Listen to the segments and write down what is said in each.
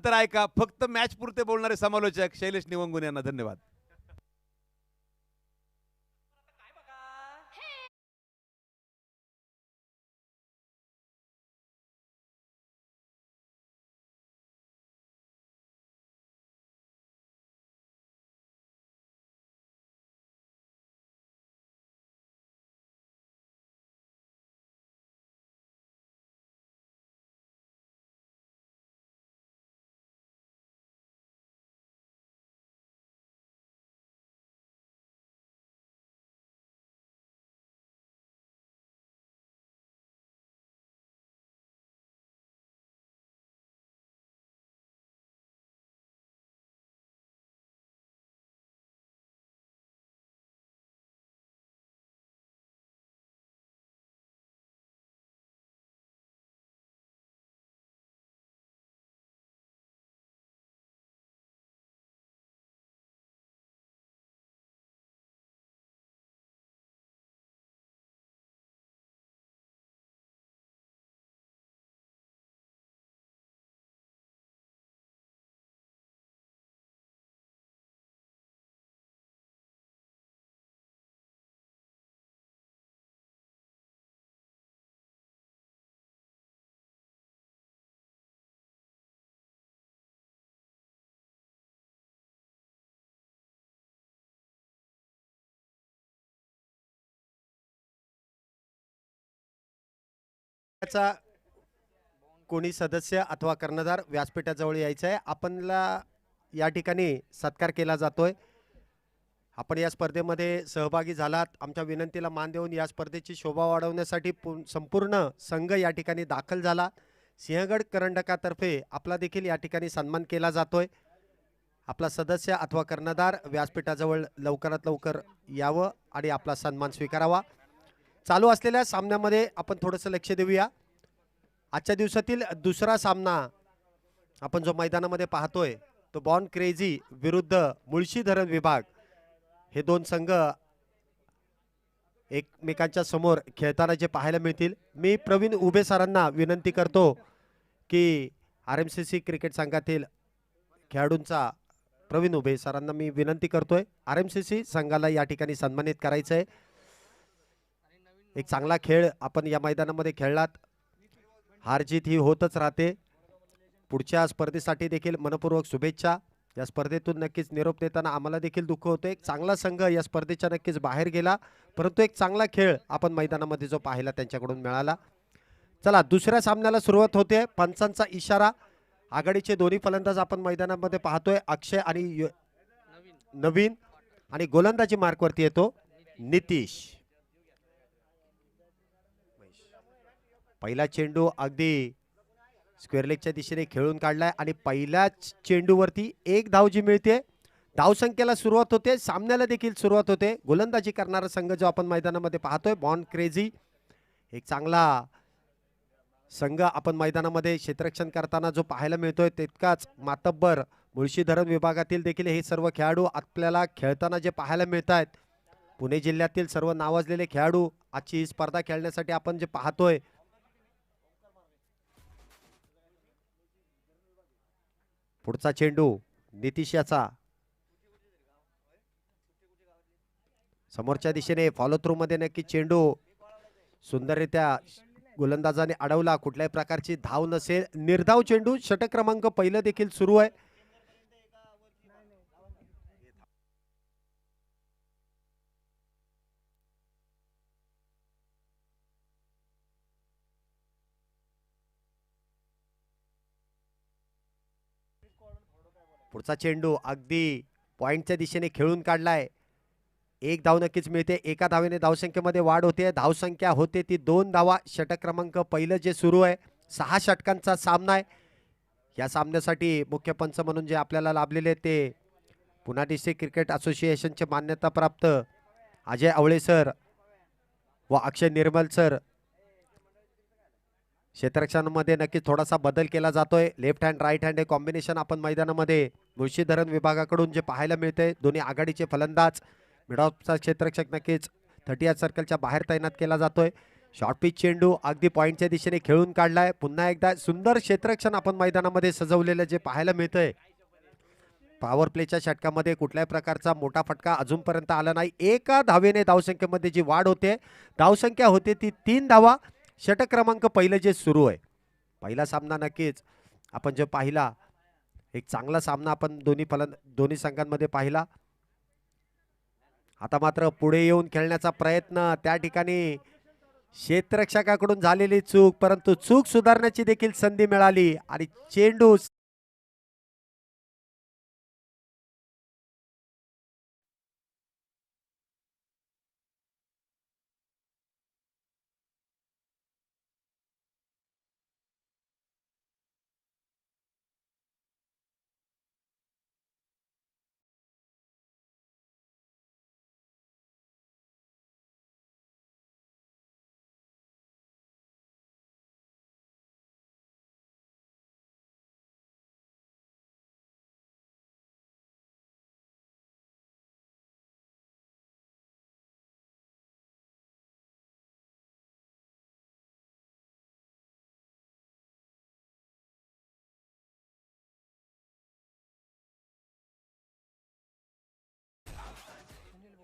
नंतर ऐका. फक्त मॅच पुरते बोलणारे समालोचक शैलेश निवंगुन यांना धन्यवाद. कोणी सदस्य अथवा कर्णधार व्यासपीठाजवळ यायचं आहे. आपणला या ठिकाणी सत्कार केला जातोय. आपण या स्पर्धेमध्ये सहभागी झालात. आमच्या विनंतीला मान देऊन या स्पर्धेची शोभा वाढवण्यासाठी संपूर्ण संघ या ठिकाणी दाखल झाला. सिंहगड करंडकातर्फे आपला देखील या ठिकाणी सन्मान केला जातोय. आपला सदस्य अथवा कर्णधार व्यासपीठाजवळ लवकरात लवकर यावं आणि आपला सन्मान स्वीकारावा. चालू असलेल्या सामन्यामध्ये आपण थोडंसं लक्ष देऊया. आजच्या दिवसातील दुसरा सामना आपण जो मैदानामध्ये पाहतोय तो बॉर्न क्रेझी विरुद्ध मुळशी धरण विभाग, हे दोन संघ एकमेकांच्या समोर खेळताना जे पाहायला मिळतील. मी प्रवीण उभे सरांना विनंती करतो की RMCC क्रिकेट संघातील खेळाडूंचा, प्रवीण उभे सरांना मी विनंती करतोय RMCC संघाला या ठिकाणी सन्मानित करायचं आहे. एक चांगला खेळ आपण या मैदानामध्ये खेळलात. हार जीत ही होतच राहते. पुढच्या स्पर्धेसाठी देखील मनपूर्वक शुभेच्छा. या स्पर्धेतून नक्कीच निरोप देताना आम्हाला देखील दुःख होतं. एक चांगला संघ या स्पर्धेच्या नक्कीच बाहेर गेला, परंतु एक चांगला खेळ आपण मैदानामध्ये जो पाहिला त्यांच्याकडून मिळाला. चला दुसऱ्या सामन्याला सुरुवात होते. पंचांचा इशारा. आघाडीचे दोन्ही फलंदाज आपण मैदानामध्ये पाहतोय, अक्षय आणि नवीन, आणि गोलंदाजी मार्कवरती येतो नितीश. पहिला चेंडू अगदी स्क्वेअर लेगच्या दिशेने खेळून काढलाय आणि पहिल्याच चेंडूवरती एक धाव जी मिळते. धावसंख्येला सुरुवात होते, सामन्याला देखील सुरुवात होते. गोलंदाजी करणारा संघ जो आपण मैदानामध्ये पाहतोय बॉर्न क्रेझी, एक चांगला संघ आपण मैदानामध्ये क्षेत्ररक्षण करताना जो पाहायला मिळतोय, तितकाच मातब्बर मुळशी धरण विभागातील देखील हे सर्व खेळाडू आपल्याला खेळताना जे पाहायला मिळत आहेत. पुणे जिल्ह्यातील सर्व नावाजलेले खेळाडू आजची ही स्पर्धा खेळण्यासाठी आपण जे पाहतोय. पुढचा चेंडू नितीश याचा समोरच्या दिशेने फॉलो थ्रू मध्ये नक्की चेंडू सुंदररित्या गोलंदाजाने अडवला. कुठल्याही प्रकारची धाव नसेल, निर्धाव चेंडू. षटक क्रमांक पहिलं देखील सुरू आहे. पुढचा चेंडू अगदी पॉइंटच्या दिशेने खेळून काढलाय. एक धाव नक्कीच मिळते. एका धावेने धावसंख्येमध्ये वाढ होते. धावसंख्या होते ती 2 धावा. षटक क्रमांक पहिलं जे सुरू आहे, 6 षटकांचा सामना आहे. या सामन्यासाठी मुख्य पंच म्हणून जे आपल्याला लाभलेले ते पुणे डिस्ट्रिक्ट क्रिकेट असोसिएशनचे मान्यताप्राप्त अजय आवळे सर व अक्षय निर्मल सर. क्षेत्ररक्षणामध्ये नक्कीच थोडासा बदल केला जातोय. लेफ्ट हँड राईट हँड हे कॉम्बिनेशन आपण मैदानामध्ये मुळशी धरण विभागाकडून जे पाहायला मिळते. दोन्ही आघाडीचे फलंदाज. मिडऑफचा क्षेत्ररक्षक नक्कीच 30 सर्कलच्या बाहेर तैनात केला जातोय. शॉर्ट पिच चेंडू अगदी पॉइंटच्या दिशेने खेळून काढलाय. पुन्हा एकदा सुंदर क्षेत्ररक्षण आपण मैदानामध्ये सजवलेलं जे पाहायला मिळतंय. पॉवर प्लेच्या षटकामध्ये कुठल्याही प्रकारचा मोठा फटका अजूनपर्यंत आला नाही. एका धावेने धावसंख्येमध्ये जी वाढ होते, धावसंख्या होते ती 3 धावा. षटक क्रमांक पहिलं जे सुरू आहे, पहिला सामना नक्कीच आपण जो पाहिला, एक चांगला सामना आपण दोन्ही संघांमध्ये पाहिला. आता मात्र पुढे येऊन खेळण्याचा प्रयत्न, त्या ठिकाणी क्षेत्ररक्षकाकडून झालेली चूक, परंतु चूक सुधारण्याची देखील संधी मिळाली आणि चेंडू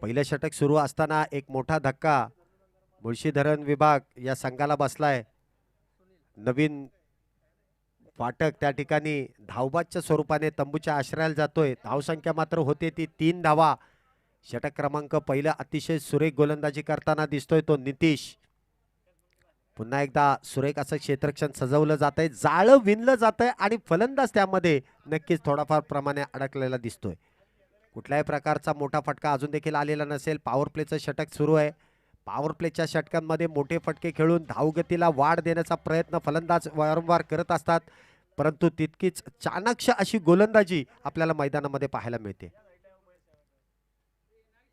पहिलं षटक सुरू असताना एक मोठा धक्का मुळशी धरण विभाग या संघाला बसलाय. नवीन फाटक त्या ठिकाणी धावबादच्या स्वरूपाने तंबूच्या आश्रयाला जातोय. धावसंख्या मात्र होते ती 3 धावा. षटक क्रमांक पहिला अतिशय सुरेख गोलंदाजी करताना दिसतोय तो नितीश. पुन्हा एकदा सुरेख असं क्षेत्ररक्षण सजवलं जात आहे, जाळं विणलं जात आहे आणि फलंदाज त्यामध्ये नक्कीच थोडाफार प्रमाणे अडकलेला दिसतोय. कुठल्याही प्रकारचा मोठा फटका अजून देखील आलेला नसेल. पॉवर प्लेचं षटक सुरू आहे. पॉवर प्लेच्या षटकांमध्ये मोठे फटके खेळून धावगतीला वाढ देण्याचा प्रयत्न फलंदाज वारंवार करत असतात, परंतु तितकीच चाणक्य अशी गोलंदाजी आपल्याला मैदानामध्ये पाहायला मिळते.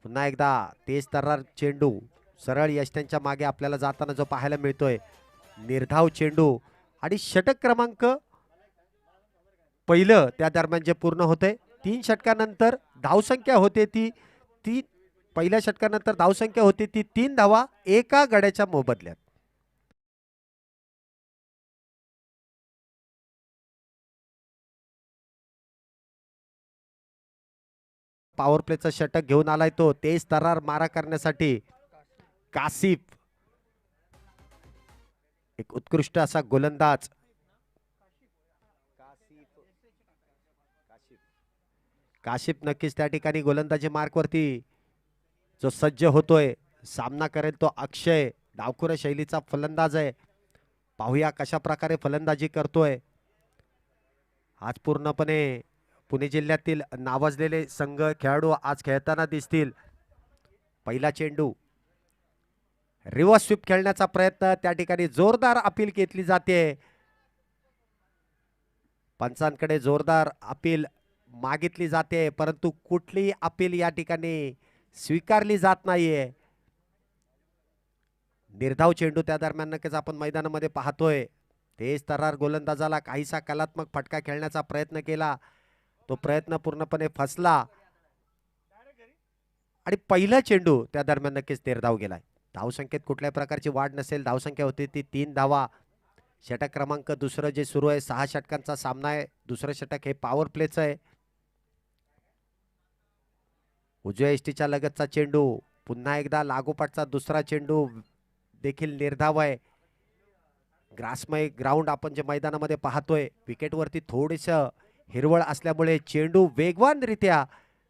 पुन्हा एकदा तेज तर्रार चेंडू सरळ यष्ट्यांच्या मागे आपल्याला जाताना जो पाहायला मिळतोय. निर्धाव चेंडू आणि षटक क्रमांक पहिलं त्या दरम्यान जे पूर्ण होते, 3 षटकानंतर धावसंख्या होते ती पहिल्या षटकानंतर धावसंख्या होती ती 3 धावा एका गड्याच्या मोबदल्यात. पॉवर प्लेचं षटक घेऊन आलाय तो तेज तर्रार मारा करण्यासाठी कासिफ, एक उत्कृष्ट असा गोलंदाज. काशिफ नक्कीच त्या ठिकाणी गोलंदाजी मार्कवरती जो सज्ज होतोय. सामना करेल तो अक्षय, डावखुऱ्या शैलीचा फलंदाज आहे. पाहूया कशा प्रकारे फलंदाजी करतोय. आज पूर्णपणे पुणे जिल्ह्यातील नावाजलेले संघ खेळाडू आज खेळताना दिसतील. पहिला चेंडू रिव्हर्स स्वीप खेळण्याचा प्रयत्न, त्या ठिकाणी जोरदार अपील घेतली जाते. पंचांकडे जोरदार अपील मागितली जाते, परंतु कुठलीही अपील या ठिकाणी स्वीकारली जात नाहीये. निर्धाव चेंडू त्या दरम्यान नक्कीच आपण मैदानामध्ये पाहतोय. तेज तर्रार गोलंदाजाला काहीसा कलात्मक फटका खेळण्याचा प्रयत्न केला, तो प्रयत्न पूर्णपणे फसला आणि पहिला चेंडू त्या दरम्यान नक्कीच निर्धाव गेलाय. धावसंख्येत कुठल्याही प्रकारची वाढ नसेल. धावसंख्या होती ती 3 धावा. षटक क्रमांक दुसरं जे सुरू आहे, 6 षटकांचा सामना आहे. दुसरं षटक हे पॉवर प्लेचं आहे. उजव्या यष्टीच्या लगतचा चेंडू, पुन्हा एकदा लागोपाठचा दुसरा चेंडू देखील निर्धाव आहे. ग्रासमय ग्राउंड आपण जे मैदानामध्ये पाहतोय, विकेटवरती थोडीसं हिरवळ असल्यामुळे चेंडू वेगवानरित्या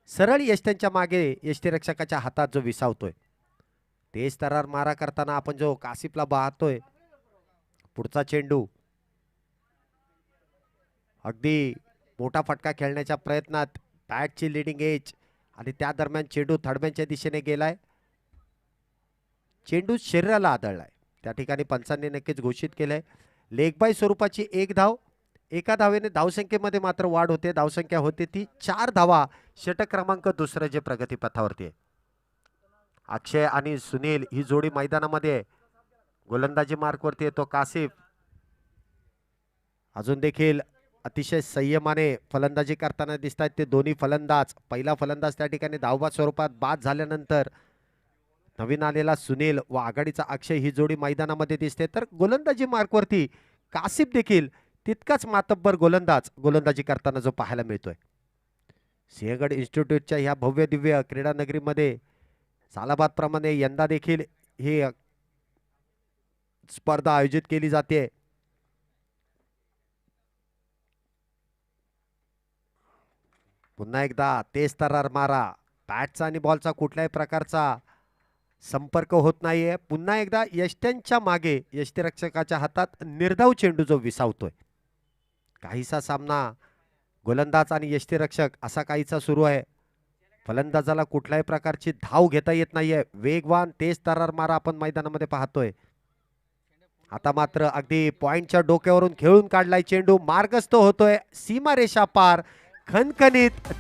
सरळ यष्ट्यांच्या मागे यष्टीरक्षकाच्या हातात जो विसावतोय. तेज तर्रार मारा करताना आपण जो कासिफला पाहतोय. पुढचा चेंडू अगदी मोठा फटका खेळण्याच्या प्रयत्नात बॅटची लिडिंग एज आणि त्या दरम्यान चेंडू थडब्यांच्या दिशेने गेलाय. चेंडू शरीराला आदळलाय, त्या ठिकाणी पंचांनी नक्कीच घोषित केलंय. लेग बाय स्वरूपाची 1 धाव. एका धावेने धावसंख्येमध्ये मात्र वाढ होते. धावसंख्या होते ती 4 धावा. षटक क्रमांक दुसरं जे प्रगतीपथावरती आहे. अक्षय आणि सुनील ही जोडी मैदानामध्ये गोलंदाजी मार्कवरती येतो. कासिफ अजून देखील अतिशय संयमाने फलंदाजी करताना दिसतात ते दोन्ही फलंदाज. पहिला फलंदाज त्या ठिकाणी धावबाद स्वरूपात बाद झाल्यानंतर नवीन आलेला सुनील व आघाडीचा अक्षय ही जोडी मैदानामध्ये दिसते. तर गोलंदाजी मार्कवरती कासिफ देखील तितकाच मातब्बर गोलंदाजी करताना जो पाहायला मिळतोय. सिंहगड इन्स्टिट्यूटच्या ह्या भव्य दिव्य क्रीडा नगरीमध्ये सालाबाद प्रमाणे यंदा देखील ही स्पर्धा आयोजित केली जाते. पुन्हा एकदा तेज तरार मारा, बॅटचा आणि बॉलचा कुठल्याही प्रकारचा संपर्क होत नाहीये. पुन्हा एकदा यष्ट्यांच्या मागे यष्टीरक्षकाच्या हातात निर्धाव चेंडू जो विसावतोय. काहीसा सामना गोलंदाज आणि यष्टीरक्षक असा काहीसा सुरू आहे. फलंदाजाला कुठल्याही प्रकारची धाव घेता येत नाहीये. वेगवान तेज तरार मारा आपण मैदानामध्ये पाहतोय. आता मात्र अगदी पॉइंटच्या डोक्यावरून खेळून काढलाय चेंडू, मार्गस्थ होतोय सीमारेषा पार, खणखणीत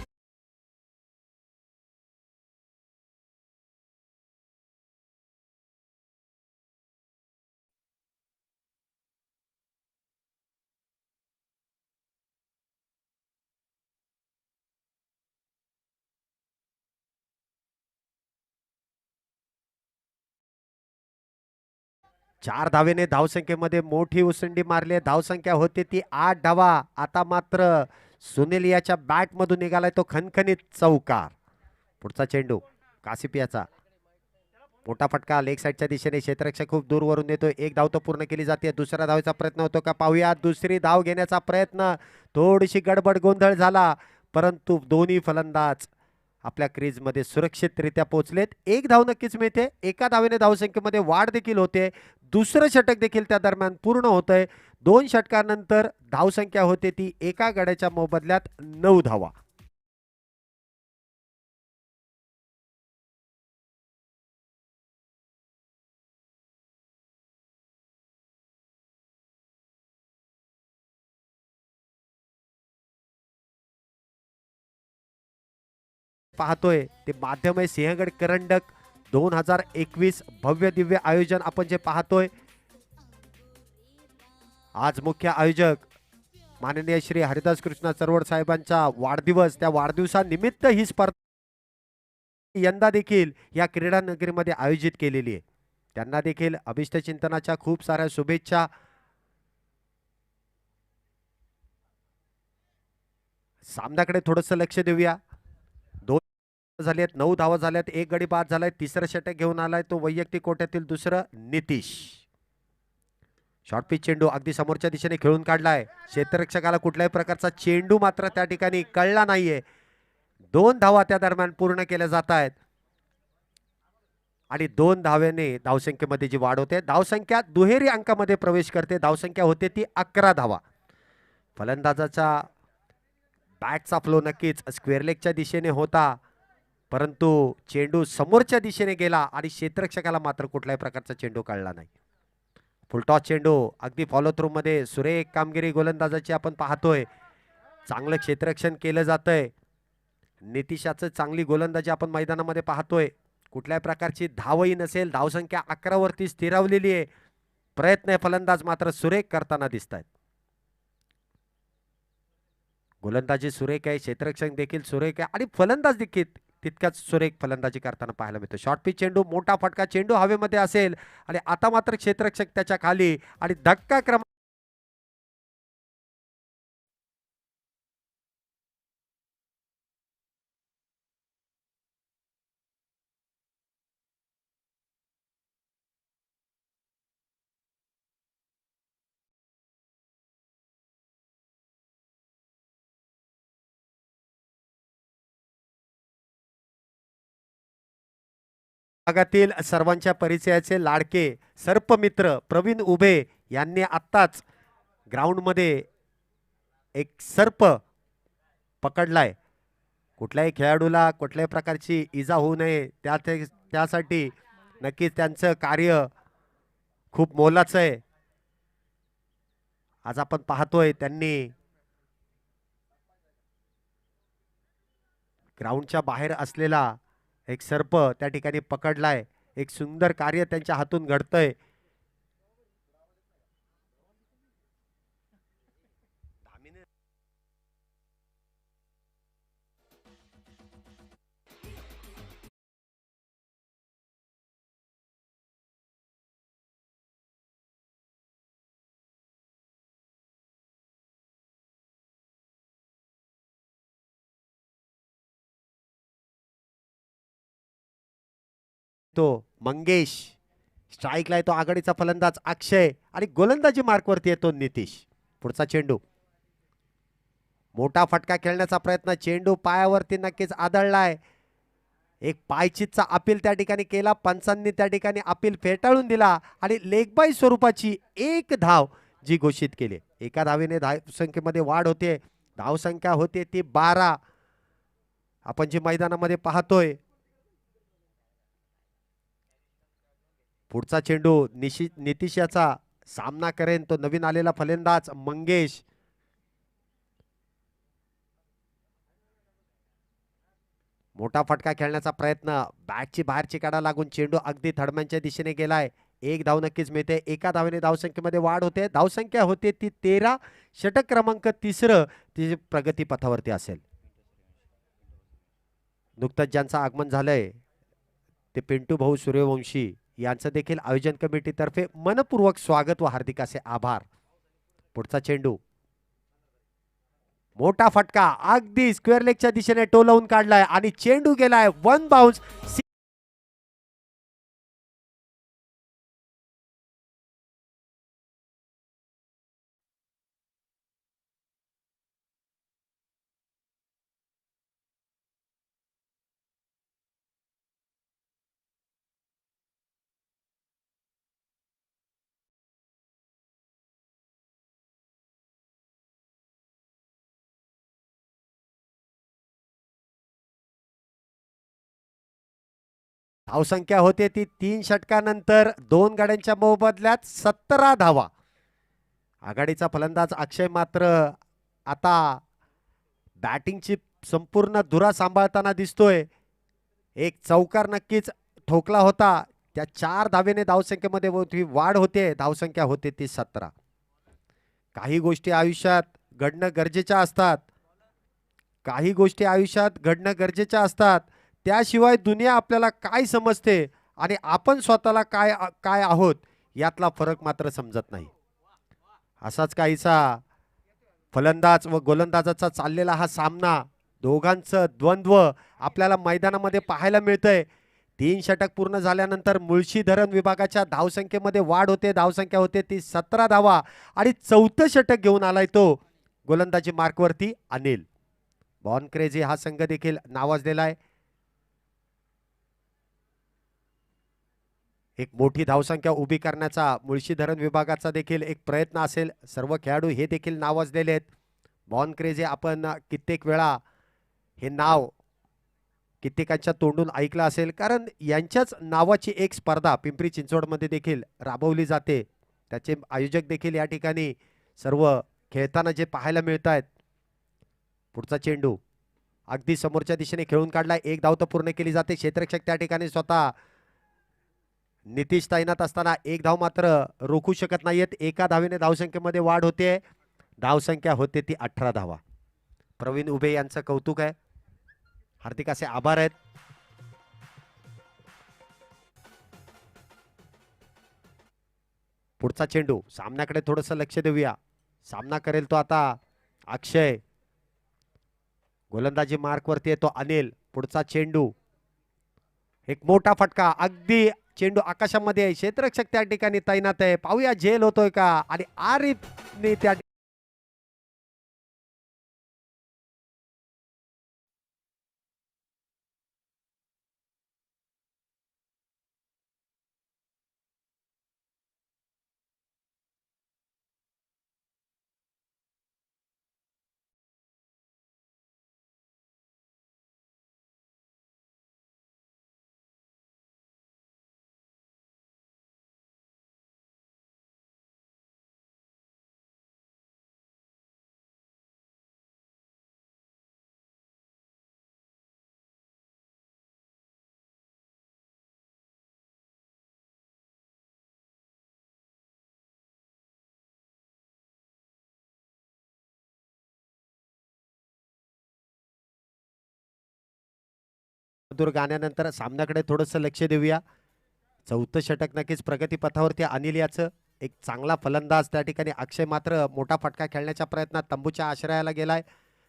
चार धावेने धावसंख्येमध्ये मोठी उसंडी मारली. धावसंख्या होती ती 8 धावा. आता मात्र सुनील याच्या बॅट मधून निघालाय तो खणखणीत चौकार. पुढचा चेंडू कासिफ याचा, मोठा फटका लेग साईडच्या दिशेने, क्षेत्ररक्षक खूप दूरवरून येतोय. एक धाव तो पूर्ण केली जाते. दुसऱ्या धावेचा प्रयत्न होतो का पाहूया. दुसरी धाव घेण्याचा प्रयत्न, थोडीशी गडबड गोंधळ झाला, परंतु दोन्ही फलंदाज आपल्या क्रीजमध्ये सुरक्षितरित्या पोहोचलेत. एक धाव नक्कीच मिळते. एका धावेने धावसंख्येमध्ये वाढ देखील होते. दुसरं षटक देखील त्या दरम्यान पूर्ण होतंय. 2 षटकानंतर धावसंख्या होते ती एका गड्याच्या मोबदल्यात 9 धावा. पाहतोय ते माध्यम आहे सिंहगड करंडक 2021 भव्य दिव्य आयोजन आपण जे पाहतोय. आज मुख्य आयोजक माननीय श्री हरिदास कृष्णा चरवड साहेबांचा वाढदिवस, त्या वाढदिवसानिमित्त ही स्पर्धा यंदा देखील या क्रीडा नगरीमध्ये आयोजित केलेली आहे. त्यांना देखील अभिष्ट चिंतनाच्या खूप साऱ्या शुभेच्छा. सामन्याकडे थोडंसं लक्ष देऊया. झालेत 9 धावा झाल्यात, एक गडी बाद झालाय. तिसरं षटक घेऊन आलाय तो वैयक्तिक कोट्यातील दुसरं नितीश. शॉर्ट पिच चेंडू अगदी समोरच्या दिशेने खेळून काढलाय. क्षेत्ररक्षकाला कुठल्याही प्रकारचा चेंडू मात्र त्या ठिकाणी कळला नाहीये. 2 धावा त्या दरम्यान पूर्ण केल्या जात आहेत आणि 2 धाव्याने धावसंख्येमध्ये जी वाढ होते, धावसंख्या दुहेरी अंकामध्ये प्रवेश करते. धावसंख्या होते ती 11 धावा. फलंदाजाचा बॅटचा फ्लो नक्कीच स्क्वेअर लेगच्या दिशेने होता, परंतु चेंडू समोरच्या दिशेने गेला आणि क्षेत्ररक्षकाला मात्र कुठल्याही प्रकारचा चेंडू कळला नाही. फुलटॉस चेंडू अगदी फॉलो थ्रू मध्ये सुरेख कामगिरी गोलंदाजाची आपण पाहतोय. चांगलं क्षेत्ररक्षण केलं जातंय. नितीशाचं चांगली गोलंदाजी आपण मैदानामध्ये पाहतोय. कुठल्याही प्रकारची धावही नसेल, धावसंख्या 11 वरती स्थिरावलेली आहे. प्रयत्न फलंदाज मात्र सुरेख करताना दिसत आहेत. गोलंदाजी सुरेख आहे, क्षेत्ररक्षण देखील सुरेख आहे आणि फलंदाज देखील तितकाच सुरेख फलंदाजी करताना पाहायला मिळतो. शॉर्ट पिच चेंडू, मोठा फटका, चेंडू हवेमध्ये असेल आणि आता मात्र क्षेत्ररक्षक त्याच्या खाली आणि धक्का क्रमांक भागातील सर्वांच्या परिचयाचे लाडके सर्पमित्र प्रवीण उभे यांनी आत्ताच ग्राउंडमध्ये एक सर्प पकडलाय. कुठल्याही खेळाडूला कुठल्याही प्रकारची इजा होऊ नये त्यासाठी नक्कीच त्यांचं कार्य खूप मोलाचं आहे. आज आपण पाहतोय त्यांनी ग्राउंडच्या बाहेर असलेला एक सर्प त्या ठिकाणी पकडलाय. एक सुंदर कार्य त्यांच्या हातून घडतंय. फेकतो मंगेश, स्ट्राईकला येतो आघाडीचा फलंदाज अक्षय आणि गोलंदाजी मार्कवरती येतो नितीश. पुढचा चेंडू, मोठा फटका खेळण्याचा प्रयत्न, चेंडू पायावरती नक्कीच आदळलाय. एक पायचीतचा अपील त्या ठिकाणी केला, पंचांनी त्या ठिकाणी अपील फेटाळून दिला आणि लेगबाई स्वरूपाची एक धाव जी घोषित केली. एका धावेने धावसंख्येमध्ये वाढ होते. धावसंख्या होते ती 12. आपण जी मैदानामध्ये पाहतोय. पुढचा चेंडू नितीश याचा सामना करेन तो नवीन आलेला फलंदाज मंगेश. मोठा फटका खेळण्याचा प्रयत्न, बॅटची बाहेरची काढा लागून चेंडू अगदी थडम्यांच्या दिशेने गेलाय. एक धाव नक्कीच मिळते. एका धावेने धावसंख्येमध्ये वाढ होते. धावसंख्या होते ती 13. षटक क्रमांक 3 ती प्रगती पथावरती असेल. नुकतंच ज्यांचं आगमन झालंय ते पिंटू भाऊ सूर्यवंशी यांचं देखील आयोजन कमिटीतर्फे मनपूर्वक स्वागत व हार्दिक असे आभार. पुढचा चेंडू, मोठा फटका अगदी स्क्वेअर लेगच्या दिशेने टोलवून काढलाय आणि चेंडू गेलाय वन बाउन्स. धावसंख्या होते ती 3 षटकानंतर 2 गाड्यांच्या मोबदल्यात 17 धावा. आघाडीचा फलंदाज अक्षय मात्र आता बॅटिंगची संपूर्ण धुरा सांभाळताना दिसतोय. एक चौकार नक्कीच ठोकला होता. त्या 4 धावेने धावसंख्येमध्ये वाढ होते. धावसंख्या होते ती 17. काही गोष्टी आयुष्यात घडणं गरजेच्या असतात. काही गोष्टी आयुष्यात घडणं गरजेच्या असतात. त्याशिवाय दुनिया आपल्याला काय समजते आणि आपण स्वतःला काय काय आहोत यातला फरक मात्र समजत नाही. असाच काहीसा फलंदाज व गोलंदाजाचा चाललेला हा सामना, दोघांचं द्वंद्व आपल्याला मैदानामध्ये पाहायला मिळतंय. 3 षटक पूर्ण झाल्यानंतर मुळशी धरण विभागाच्या धावसंख्येमध्ये वाढ होते. धावसंख्या होते ती 17 धावा आणि 4थं षटक घेऊन आलाय तो गोलंदाजी मार्कवरती अनिल. बॉर्न क्रेझी हा संघ देखील नावाजलेला आहे. एक मोठी धावसंख्या उभी करण्याचा मुळशी धरण विभागाचा देखील एक प्रयत्न असेल. सर्व खेळाडू हे देखील नावाजलेले आहेत. बॉर्न क्रेझी आपण कित्येक वेळा हे नाव कित्येकांच्या तोंडून ऐकलं असेल, कारण यांच्याच नावाची एक स्पर्धा पिंपरी चिंचवडमध्ये देखील राबवली जाते. त्याचे आयोजक देखील या ठिकाणी सर्व खेळताना जे पाहायला मिळत आहेत. पुढचा चेंडू अगदी समोरच्या दिशेने खेळून काढला. एक धाव तर पूर्ण केली जाते. क्षेत्ररक्षक त्या ठिकाणी स्वतः नितीश तैनात असताना एक धाव मात्र रोखू शकत नाहीयेत. एका धावेने धावसंख्येमध्ये वाढ होते. धावसंख्या होते ती 18 धावा. प्रवीण उभे यांचं कौतुक आहे. हार्दिक असे आभार आहेत. पुढचा चेंडू, सामन्याकडे थोडंसं लक्ष देऊया. सामना करेल तो आता अक्षय. गोलंदाजी मार्कवरती येतो अनिल. पुढचा चेंडू, एक मोठा फटका, अगदी चेंडू आकाशामध्ये आहे. क्षेत्ररक्षक त्या ठिकाणी तैनात आहे. पाहूया झेल होतोय का आणि आरिफने त्या गाण्यानंतर सामन्याकडे थोडंसं लक्ष देऊया. 4थं षटक नक्कीच प्रगती पथावरती अनिल याचं. एक चांगला फलंदाज त्या ठिकाणी अक्षय मात्र मोठा फटका खेळण्याच्या प्रयत्नात तंबूच्या आश्रयाला गेलाय.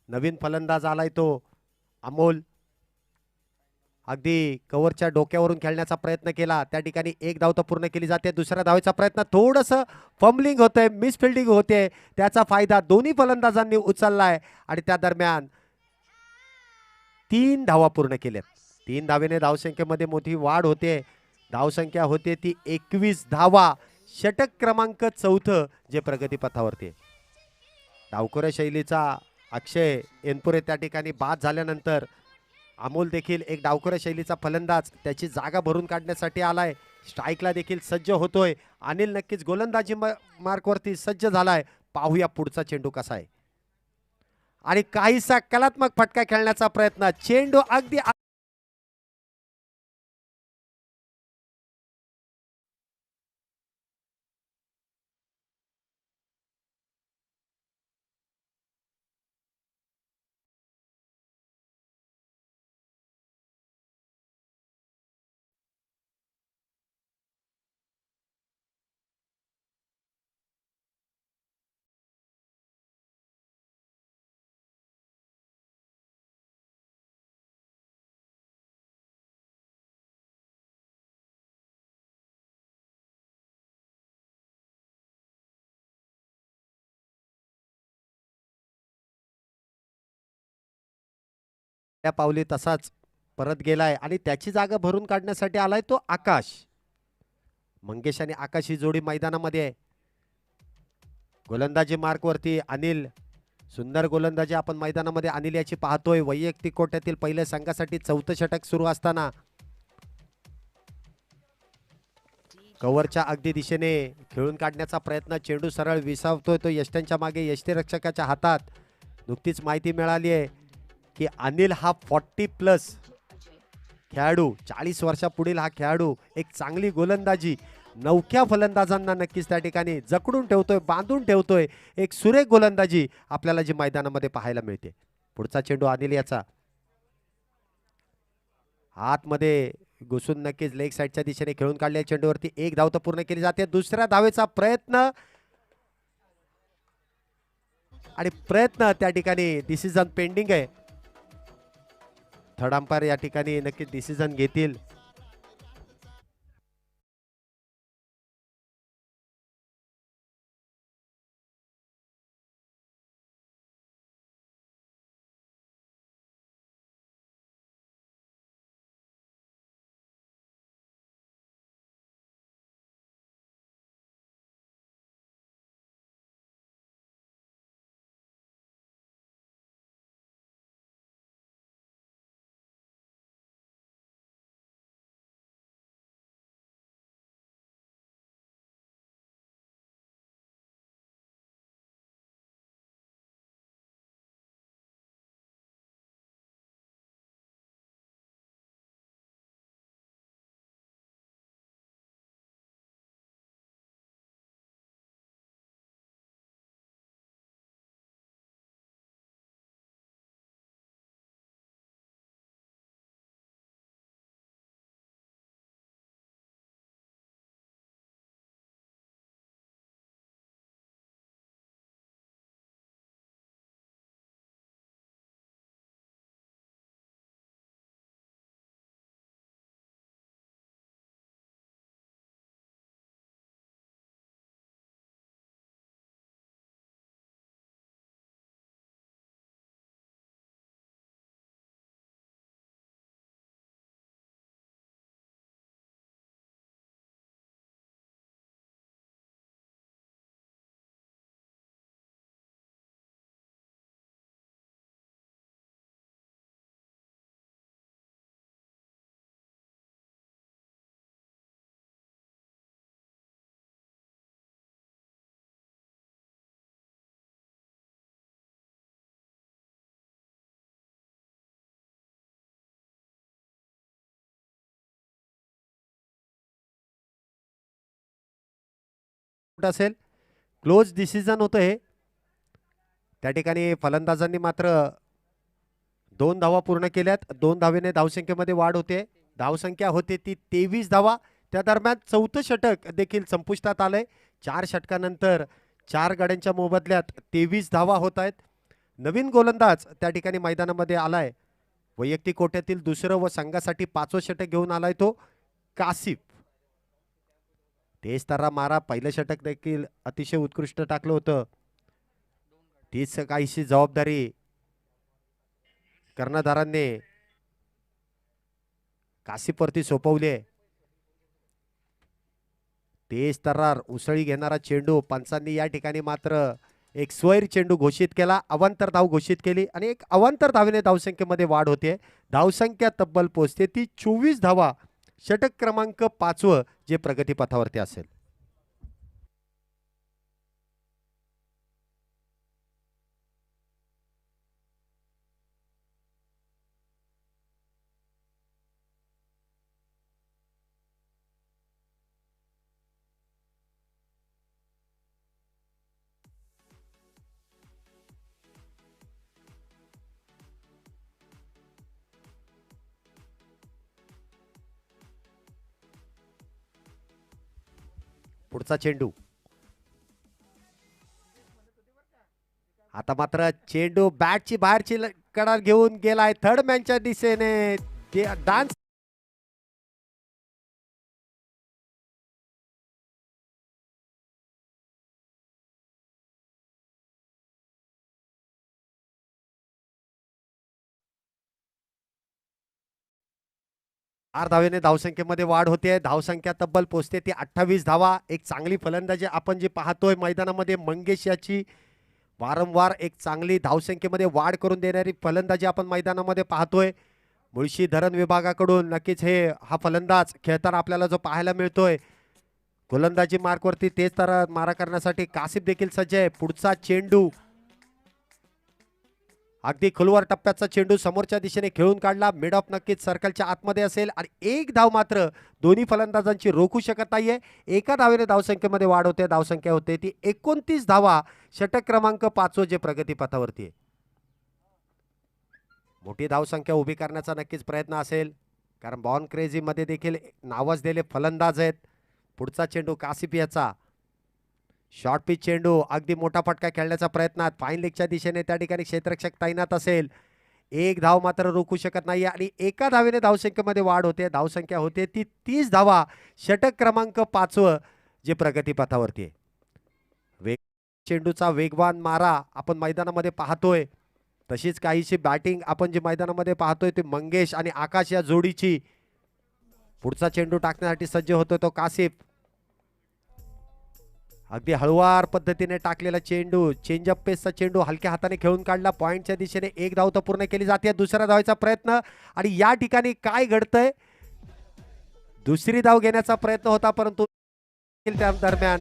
नवीन फलंदाज आलाय तो अमोल. अगदी कव्हरच्या डोक्यावरून खेळण्याचा प्रयत्न केला, त्या ठिकाणी एक धाव तर पूर्ण केली जाते. दुसऱ्या धावेचा प्रयत्न, थोडंसं फंबलिंग होतंय, मिसफिल्डिंग होते, त्याचा फायदा दोन्ही फलंदाजांनी उचललाय आणि त्या दरम्यान 3 धावा पूर्ण केल्यात. 3 धावेने धावसंख्येमध्ये मोठी वाढ होते. धावसंख्या होते ती 21 धावा. षटक क्रमांक 4 जे प्रगतीपथावरती. डावखोऱ्या शैलीचा अक्षय एनपुरे त्या ठिकाणी बाद झाल्यानंतर अमोल देखील एक डावखोऱ्या शैलीचा फलंदाज त्याची जागा भरून काढण्यासाठी आलाय. स्ट्राईकला देखील सज्ज होतोय. अनिल नक्कीच गोलंदाजी मार्कवरती सज्ज झालाय. पाहूया पुढचा चेंडू कसा आहे आणि काहीसा कलात्मक फटका खेळण्याचा प्रयत्न. चेंडू अगदी त्या पावली तसाच परत गेलाय आणि त्याची जागा भरून काढण्यासाठी आलाय तो आकाश. मंगेश आणि आकाश ही जोडी मैदानामध्ये आहे. गोलंदाजी मार्कवरती अनिल, सुंदर गोलंदाजी आपण मैदानामध्ये अनिल याची पाहतोय. वैयक्तिक कोट्यातील पहिल्या संघासाठी 4थं षटक सुरू असताना कव्हरच्या अगदी दिशेने खेळून काढण्याचा प्रयत्न. चेंडू सरळ विसावतोय तो यष्ट्यांच्या मागे, यष्टीरक्षकाच्या हातात. नुकतीच माहिती मिळाली आहे की अनिल हा 40+ खेळाडू, 40 वर्षापुढील हा खेळाडू एक चांगली गोलंदाजी नवख्या फलंदाजांना नक्कीच त्या ठिकाणी जकडून ठेवतोय, बांधून ठेवतोय. एक सुरेख गोलंदाजी आपल्याला जी मैदानामध्ये पाहायला मिळते. पुढचा चेंडू अनिल याचा आतमध्ये घुसून नक्कीच लेग साईडच्या दिशेने खेळून काढल्या चेंडूवरती एक धाव तर पूर्ण केली जाते. दुसऱ्या धावेचा प्रयत्न आणि त्या ठिकाणी डिसिजन पेंडिंग आहे. थर्ड अंपायर या ठिकाणी नक्कीच डिसिजन घेतील. असेल क्लोज डिसिजन होतं हे. त्या ठिकाणी फलंदाजांनी मात्र 2 धावा पूर्ण केल्यात. 2 धावेने धावसंख्येमध्ये वाढ होते. धावसंख्या होते ती 23 धावा. त्या दरम्यान 4थं षटक देखील संपुष्टात आलंय. 4 षटकानंतर 4 गड्यांच्या मोबदल्यात 23 धावा होत आहेत. नवीन गोलंदाज त्या ठिकाणी मैदानामध्ये आलाय. वैयक्तिक कोट्यातील दुसरं व संघासाठी 5वं षटक घेऊन आलाय तो कासिफ. तेच तर मारा, पहिलं षटक देखील अतिशय उत्कृष्ट टाकलं होतं. तीच काहीशी जबाबदारी कर्णधारांनी कासिफवरती सोपवली आहे. तेज तर्रार उसळी घेणारा चेंडू, पंचांनी या ठिकाणी मात्र एक स्वैर चेंडू घोषित केला, अवांतर धाव घोषित केली आणि एक अवांतर धावेने धावसंख्येमध्ये वाढ होते. धावसंख्या तब्बल पोहोचते ती 24 धावा. षटक क्रमांक 5वं जे प्रगतीपथावरती असेल. पुढचा चेंडू, आता मात्र चेंडू बॅटची बाहेरची कडा घेऊन गेलाय थर्ड मॅनच्या दिशेने. डान्स चार धावेने धावसंख्येमध्ये वाढ होते. धावसंख्या तब्बल पोहोचते ती 28 धावा. एक चांगली फलंदाजी आपण जी पाहतोय मैदानामध्ये, मंगेश याची वारंवार एक चांगली धावसंख्येमध्ये वाढ करून देणारी फलंदाजी आपण मैदानामध्ये पाहतोय. मुळशी धरण विभागाकडून नक्कीच हा फलंदाज खेळताना आपल्याला जो पाहायला मिळतोय. गोलंदाजी मार्कवरती तेज तर मारा करण्यासाठी कासिफ देखील सज्ज आहे. पुढचा चेंडू अगदी खोलवर टप्प्याचा चेंडू समोरच्या दिशेने खेळून काढला. मिड ऑफ नक्कीच सर्कलच्या आतमध्ये असेल आणि एक धाव मात्र दोन्ही फलंदाजांची रोखू शकत नाहीये. एका धावेने धावसंख्येमध्ये वाढ होते. धावसंख्या होते ती 29 धावा. षटक क्रमांक 5 जे प्रगतीपथावरती आहे. मोठी धावसंख्या उभी करण्याचा नक्कीच प्रयत्न असेल, कारण बॉर्न क्रेझी मध्ये देखील नावाजलेले फलंदाज आहेत. पुढचा चेंडू कासिफ याचा शॉर्ट पिच चेंडू, अगदी मोठा फटका खेळण्याचा प्रयत्नात फाईन लेगच्या दिशेने त्या ठिकाणी क्षेत्ररक्षक तैनात असेल. एक धाव मात्र रोखू शकत नाही आणि एका धावेने धावसंख्येमध्ये वाढ होते. धावसंख्या होते ती 30 धावा. षटक क्रमांक 5 जे प्रगतीपथावरती आहे. चेंडूचा वेगवान मारा आपण मैदानामध्ये पाहतोय. तशीच काहीशी बॅटिंग आपण जे मैदानामध्ये पाहतोय ते मंगेश आणि आकाश या जोडीची. पुढचा चेंडू टाकण्यासाठी सज्ज होतो तो कासिफ. अगदी हळुवार पद्धतीने टाकलेला चेंडू, चेंजअप पेसचा चेंडू हलक्या हाताने खेळून काढला. पॉइंटच्या दिशेने एक धाव तर पूर्ण केली जाते. दुसऱ्या धावाचा प्रयत्न आणि या ठिकाणी काय घडतंय, दुसरी धाव घेण्याचा प्रयत्न होता परंतु त्या दरम्यान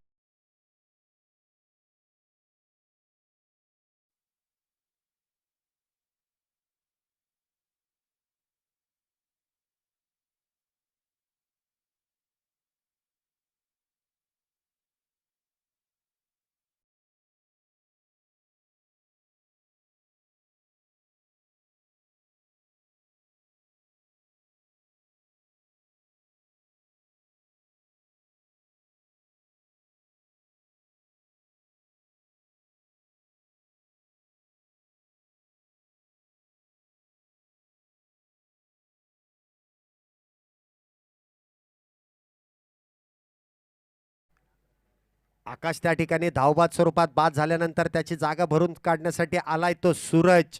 आकाश त्या ठिकाणी धावबाद स्वरूपात बाद झाल्यानंतर त्याची जागा भरून काढण्यासाठी आलाय तो सूरज.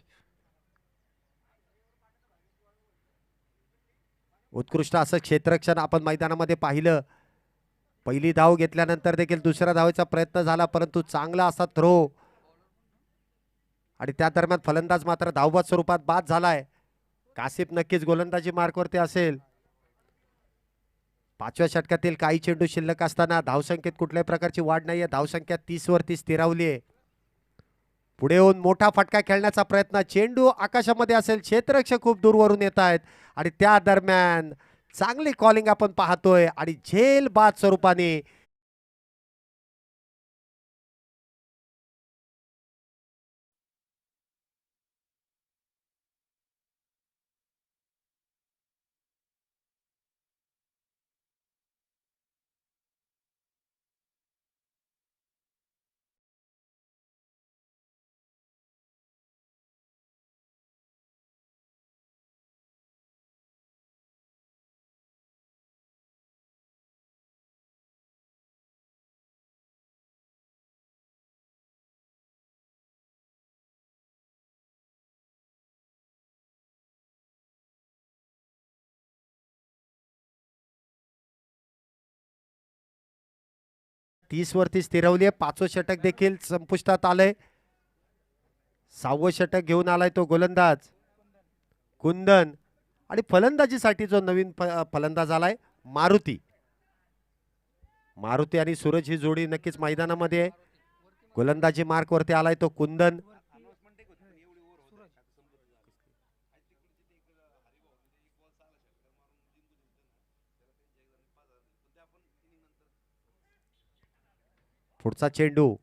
उत्कृष्ट असं क्षेत्ररक्षण आपण मैदानामध्ये पाहिलं. पहिली धाव घेतल्यानंतर देखील दुसऱ्या धावेचा प्रयत्न झाला परंतु चांगला असा थ्रो आणि त्या दरम्यान फलंदाज मात्र धावबाद स्वरूपात बाद झालाय. कासिफ नक्कीच गोलंदाजी मार्कवरती असेल. 5व्या षटकातील काही चेंडू शिल्लक असताना धावसंख्येत कुठल्याही प्रकारची वाढ नाहीये. धावसंख्या 30 वरती स्थिरावली आहे. पुढे येऊन मोठा फटका खेळण्याचा प्रयत्न, चेंडू आकाशामध्ये असेल. क्षेत्ररक्षक खूप दूरवरून येत आहेत आणि त्या दरम्यान चांगली कॉलिंग आपण पाहतोय आणि झेल बाद स्वरूपाने 30 वरती स्थिरवली आहे. 5वं षटक देखील संपुष्टात आलंय. 6वं षटक घेऊन आलाय तो गोलंदाज कुंदन आणि फलंदाजीसाठी जो नवीन फलंदाज आलाय मारुती. मारुती आणि सूरज ही जोडी नक्कीच मैदानामध्ये आहे. गोलंदाजी मार्क वरती आलाय तो कुंदन. पुढचा चेंडू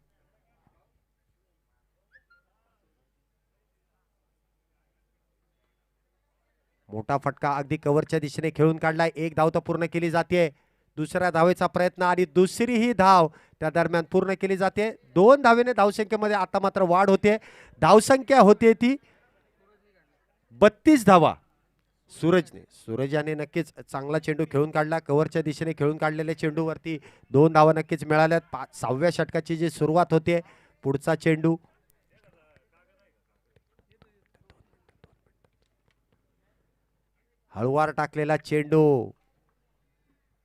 मोठा फटका अगदी कव्हरच्या दिशेने खेळून काढलाय. 1 धाव तर पूर्ण केली जाते. दुसऱ्या धावेचा प्रयत्न आणि दुसरी ही धाव त्या दरम्यान पूर्ण केली जाते. 2 धावेने धावसंख्येमध्ये आता मात्र वाढ होते. धावसंख्या होते ती 32 धावा. सूरजाने नक्कीच चांगला चेंडू खेळून काढला. कव्हरच्या दिशेने खेळून काढलेल्या चेंडूवरती 2 धावा नक्कीच मिळाल्यात. 6व्या षटकाची जी सुरुवात होते. पुढचा चेंडू हळूवार टाकलेला चेंडू.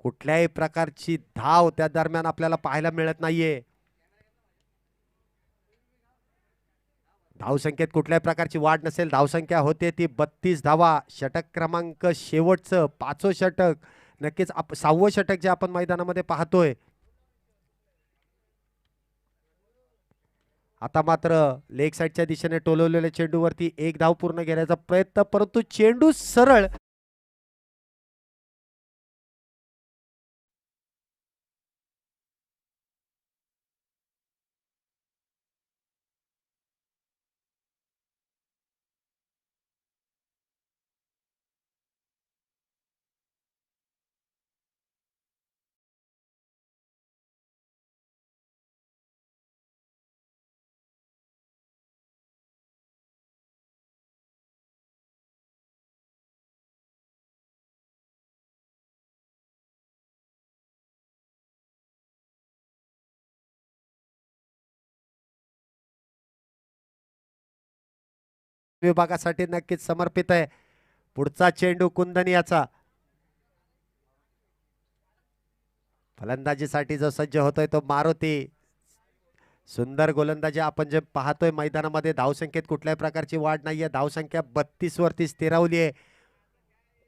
कुठल्याही प्रकारची धाव त्या दरम्यान आपल्याला पाहायला मिळत नाहीये. धावसंख्येत कुठल्याही प्रकारची वाढ नसेल. धावसंख्या होते ती 32 धावा. षटक क्रमांक शेवटचं 5वं षटक. नक्कीच 6वं षटक जे आपण मैदानामध्ये पाहतोय. आता मात्र लेग साईडच्या दिशेने टोलवलेल्या चेंडूवरती 1 धाव पूर्ण घेण्याचा प्रयत्न, परंतु चेंडू सरळ विभागासाठी नक्कीच समर्पित आहे. पुढचा चेंडू कुंदन याचा. फलंदाजीसाठी जो सज्ज होतोय तो मारुती. सुंदर गोलंदाजी आपण जे पाहतोय मैदानामध्ये. धावसंख्येत कुठल्याही प्रकारची वाढ नाहीये. धावसंख्या 32 वरती स्थिरावली आहे.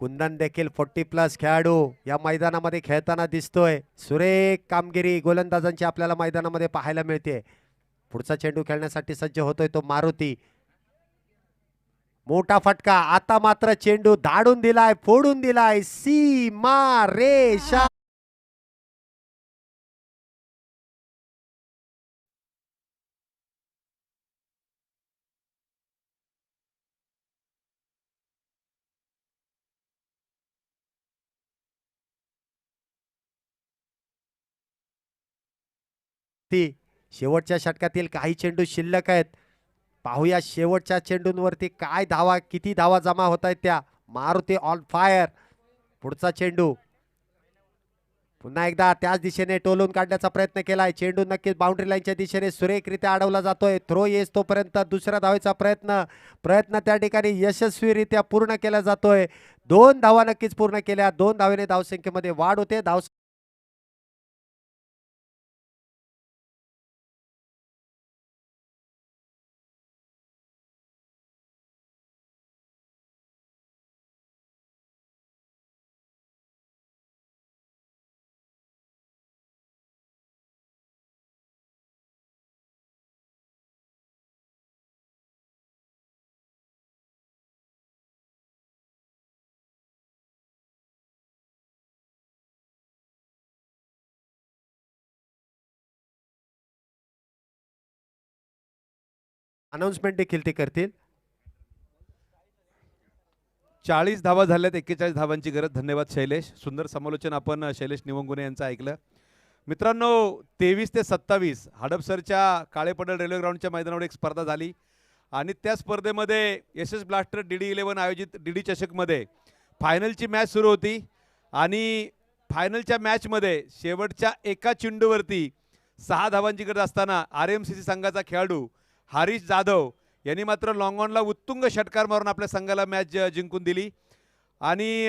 कुंदन देखील 40+ खेळाडू या मैदानामध्ये खेळताना दिसतोय. सुरेख कामगिरी गोलंदाजांची आपल्याला मैदानामध्ये पाहायला मिळते. पुढचा चेंडू खेळण्यासाठी सज्ज होतोय तो मारुती. मोठा फटका. आता मात्र चेंडू धाडून दिलाय, फोडून दिलाय. सीमा रेषा. शेवटच्या षटकातील काही चेंडू शिल्लक आहेत. पाहूया शेवटच्या चेंडूंवरती काय धावा, किती धावा जमा होत आहेत त्या. Maruti on fire. पुढचा चेंडू पुन्हा एकदा त्याच दिशेने टोलून काढण्याचा प्रयत्न केलाय. चेंडू नक्कीच बाउंड्री लाईनच्या दिशेने सुरेखरित्या अडवला जातोय. थ्रो येस तोपर्यंत दुसऱ्या धावेचा प्रयत्न त्या ठिकाणी यशस्वीरित्या पूर्ण केला जातोय. 2 धावा नक्कीच पूर्ण केल्या. 2 धावेने धावसंख्येमध्ये वाढ होते. अनाउन्समेंट देखील ते करतील. 40 धावा झाल्यात. 41 धावांची गरज. धन्यवाद शैलेश. सुंदर समालोचन आपण शैलेश निवंगुने यांचं ऐकलं. मित्रांनो 23 ते 27 हडपसरच्या काळे पडळ रेल्वे ग्राउंडच्या मैदानावर एक स्पर्धा झाली आणि त्या स्पर्धेमध्ये यशस ब्लास्टर DD11 आयोजित DD चषकमध्ये फायनलची मॅच सुरू होती आणि फायनलच्या मॅचमध्ये शेवटच्या एका चेंडूवरती 6 धावांची गरज असताना RMCC संघाचा खेळाडू हरीश जाधव यांनी मात्र लॉंग ऑनला उत्तुंग षटकार मारून आपल्या संघाला मॅच जिंकून दिली आणि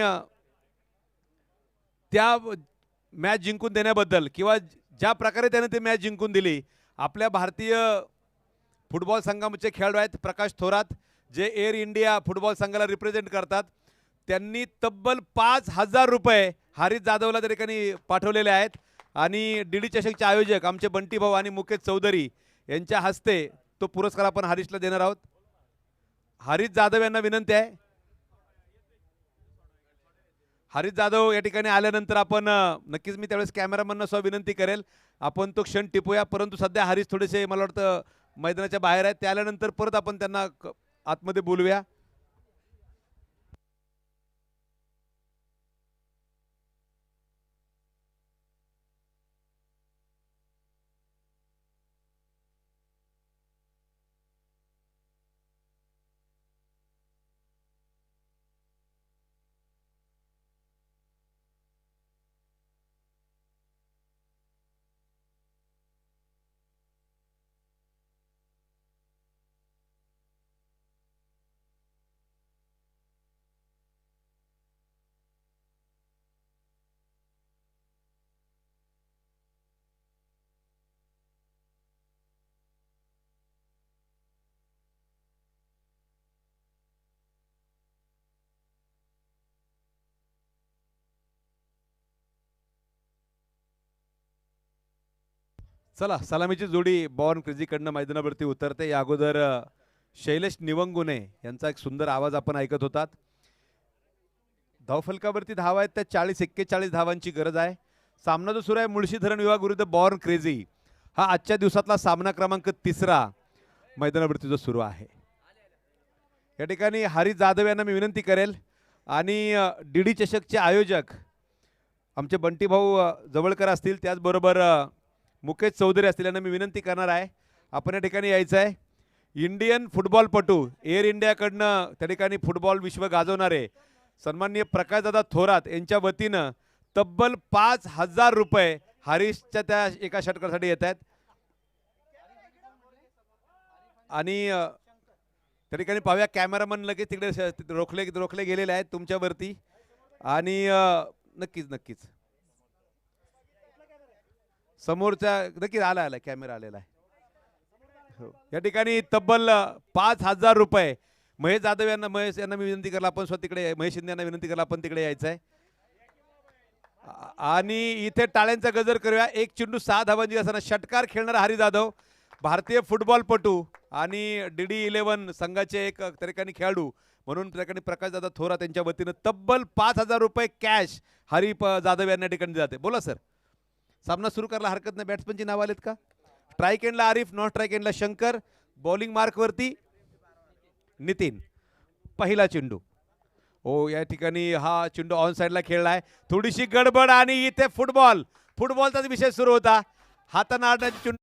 त्या मॅच जिंकून देण्याबद्दल किंवा ज्या प्रकारे त्याने ती मॅच जिंकून दिली. आपल्या भारतीय फुटबॉल संघाचे खेळाडू आहेत प्रकाश थोरात, जे एअर इंडिया फुटबॉल संघाला रिप्रेझेंट करतात. त्यांनी तब्बल 5,000 रुपये हारिस जाधवला त्या ठिकाणी पाठवलेले आहेत आणि डीडी चषकचे आयोजक आमचे बंटी भाऊ आणि मुकेश चौधरी यांच्या हस्ते तो पुरस्कार आपण हारिसला देणार आहोत. हारिस जाधव यांना विनंती आहे. हारिस जाधव या ठिकाणी आल्यानंतर आपण नक्कीच मी त्यावेळेस कॅमेरामॅनना सुद्धा विनंती करेल आपण तो क्षण टिपूया. परंतु सध्या हारिस थोडेसे मला वाटतं मैदानाच्या बाहेर आहेत. ते आल्यानंतर परत आपण त्यांना आतमध्ये बोलूया. चला सलामीची जोडी बॉर्न क्रेझीकडनं मैदानावरती उतरते. या अगोदर शैलेश निवंगुने यांचा एक सुंदर आवाज आपण ऐकत होतात. धावफलकावरती धावा आहेत त्या 40-41 धावांची गरज आहे. सामना जो सुरू आहे मुळशीधरण विभाग विरुद्ध बॉर्न क्रेझी, हा आजच्या दिवसातला सामना क्रमांक 3 मैदानावरती जो सुरू आहे. या ठिकाणी हारिस जाधव यांना मी विनंती करेल आणि डीडी चषकचे आयोजक आमचे बंटी भाऊ जवळकर असतील, त्याचबरोबर मुकेश चौधरी असतील, यांना मी विनंती करणार आहे आपण या ठिकाणी यायचं आहे. इंडियन फुटबॉलपटू एअर इंडियाकडनं त्या ठिकाणी फुटबॉल विश्व गाजवणारे सन्माननीय प्रकाशदादा थोरात यांच्या वतीनं तब्बल 5,000 रुपये हारिसच्या त्या एका षटकासाठी येत आहेत. आणि त्या ठिकाणी पाहूया कॅमेरामन लगेच तिकडे रोखले गेलेले आहेत तुमच्यावरती. आणि नक्कीच नक्कीच समोरच्या नक्कीच आला कॅमेरा आलेला आहे. हो, या ठिकाणी तब्बल 5,000 रुपये महेश जाधव यांना मी विनंती करला आपण स्वतः तिकडे, महेश शिंदे यांना विनंती करला आपण तिकडे यायचं आहे. आणि इथे टाळ्यांचा गजर करूया. एक चेंडू 6 धावांची असताना षटकार खेळणारा हारिस जाधव भारतीय फुटबॉलपटू आणि डीडी 11 संघाचे एक त्या ठिकाणी खेळाडू म्हणून त्या ठिकाणी प्रकाशदादा थोरात यांच्या वतीनं तब्बल 5,000 रुपये कॅश हारिस जाधव यांना ठिकाणी जाते. बोला सर. सामना सुरू करायला हरकत नाही. बॅट्समनची नाव आलेत का? स्ट्राईक एंडला आरिफ, नॉन स्ट्राईक एंडला शंकर, बॉलिंग मार्कवरती नितीन. पहिला चेंडू. ओ या ठिकाणी हा चेंडू ऑन साइडला खेळलाय. थोडीशी गडबड आणि इथे फुटबॉलचाच विषय सुरू होता. हाताने आडण्याची चेंडू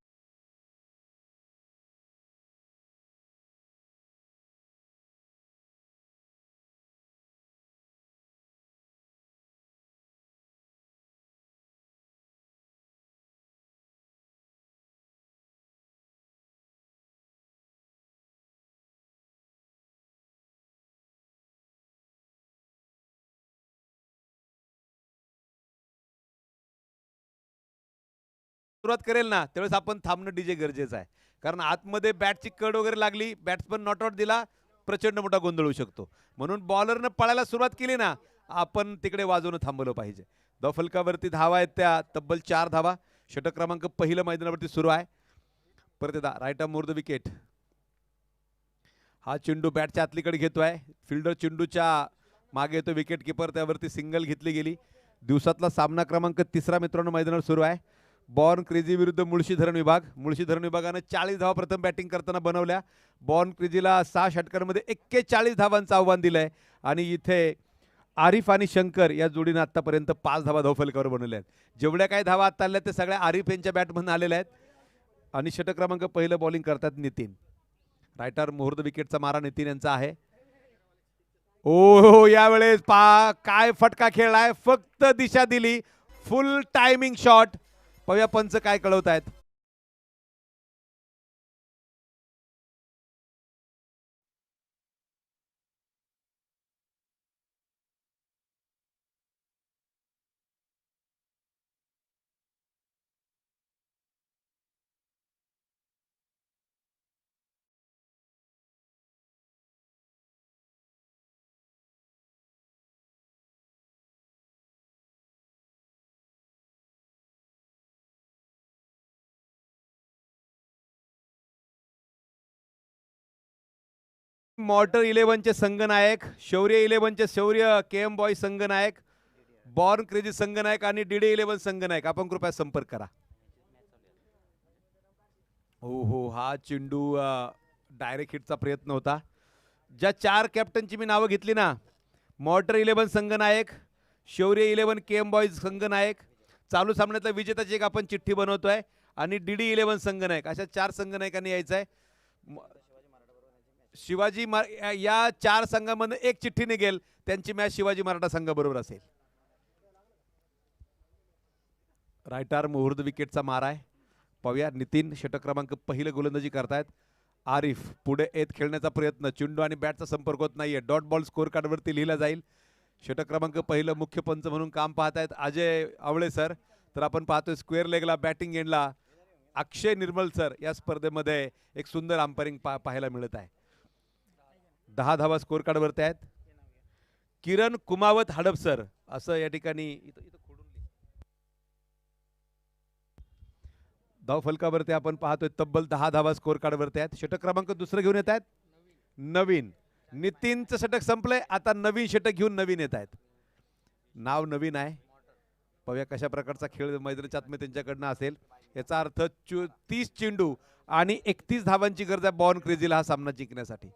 सुरुवात करेल ना त्यावेळेस आपण थांबणं डीजे गरजेचं आहे. कारण आतमध्ये बॅटची कड वगैरे लागली, बॅट्समन नॉट आउट दिला, प्रचंड मोठा गोंधळ होऊ शकतो. म्हणून बॉलरनं पळायला सुरुवात केली ना, आपण तिकडे वाजवणं थांबवलं पाहिजे. धावफलकावरती धावा आहेत त्या तब्बल 4 धावा. षटक क्रमांक पहिलं मैदानावरती सुरू आहे. परत एकदा right arm over the wicket. हा चेंडू बॅटच्या आतलीकडे घेतोय. फिल्डर चेंडूच्या मागे येतो. विकेट किपर त्यावरती सिंगल घेतली गेली. दिवसातला सामना क्रमांक 3 मित्रांनो मैदानावर सुरू आहे. बॉर्न क्रेझी विरुद्ध मुळशीधरण विभाग. मुळशीधरण विभागानं 40 धावा प्रथम बॅटिंग करताना बनवल्या. बॉर्न क्रेझीला 6 षटकांमध्ये 41 धावांचं आव्हान दिलंय. आणि इथे आरिफ आणि शंकर या जोडीनं आतापर्यंत 5 धावा धावफलकावर बनवल्या आहेत. जेवढ्या काही धावा आता आल्या ते सगळ्या आरिफ यांच्या बॅटमधून आलेल्या आहेत. आणि षटक क्रमांक पहिलं बॉलिंग करतात नितीन. राईट आर्म मुहूर्त विकेटचा मारा नितीन यांचा आहे. ओ यावेळेस काय फटका खेळलाय. फक्त दिशा दिली. फुल टायमिंग शॉट. पाहूया पंच काय कळवत आहेत. मॉर्टर 11चे संघनायक, शौर्य 11चे शौर्य KM बॉय संघनायक, बॉर्न क्रेझी संघनायक आणि DD 11 संघनायक आपण कृपया संपर्क करा. हो हा चेंडू डायरेक्ट हिटचा प्रयत्न होता. ज्या 4 कॅप्टनची मी नावं घेतली ना, मॉर्टर 11 संघनायक, शौर्य 11 KM बॉयज संघनायक, चालू सामन्यातला विजेताची एक आपण चिठ्ठी बनवतोय आणि DD 11 संघनायक, अशा 4 संघनायकांनी यायचं आहे. या 4 संघामध्ये एक चिठ्ठी निघेल, त्यांची मॅच शिवाजी मराठा संघाबरोबर असेल. राईट आर्म मुहूर्त विकेटचा मारा आहे. पाहूया नितीन षटक क्रमांक पहिलं गोलंदाजी करतायत. आरिफ पुढे येत खेळण्याचा प्रयत्न, चेंडू आणि बॅटचा संपर्क होत नाहीये. डॉट बॉल स्कोर कार्डवरती लिहिला जाईल. षटक क्रमांक पहिलं मुख्य पंच म्हणून काम पाहतायत अजय आवळे सर. तर आपण पाहतोय स्क्वेअर लेगला बॅटिंग एंडला अक्षय निर्मल सर या स्पर्धेमध्ये एक सुंदर अंपायरिंग पाहायला मिळत आहे. 10 धावा स्कोर कार्डवरती आहेत. किरण कुमावत हडपसर असं या ठिकाणी धाव फलकावरती आपण पाहतोय तब्बल 10 धावा स्कोर कार्डवरती आहेत. षटक क्रमांक दुसरं घेऊन येत आहेत नवीन. नितीनचं षटक संपलंय, आता नवीन षटक घेऊन नवीन येत आहेत. नाव नवीन आहे. पाहूया कशा प्रकारचा खेळ मैदानाच्या आतमध्ये त्यांच्याकडनं असेल. याचा अर्थ 30 चेंडू आणि 31 धावांची गरज आहे बॉर्न क्रेझीला हा सामना जिंकण्यासाठी.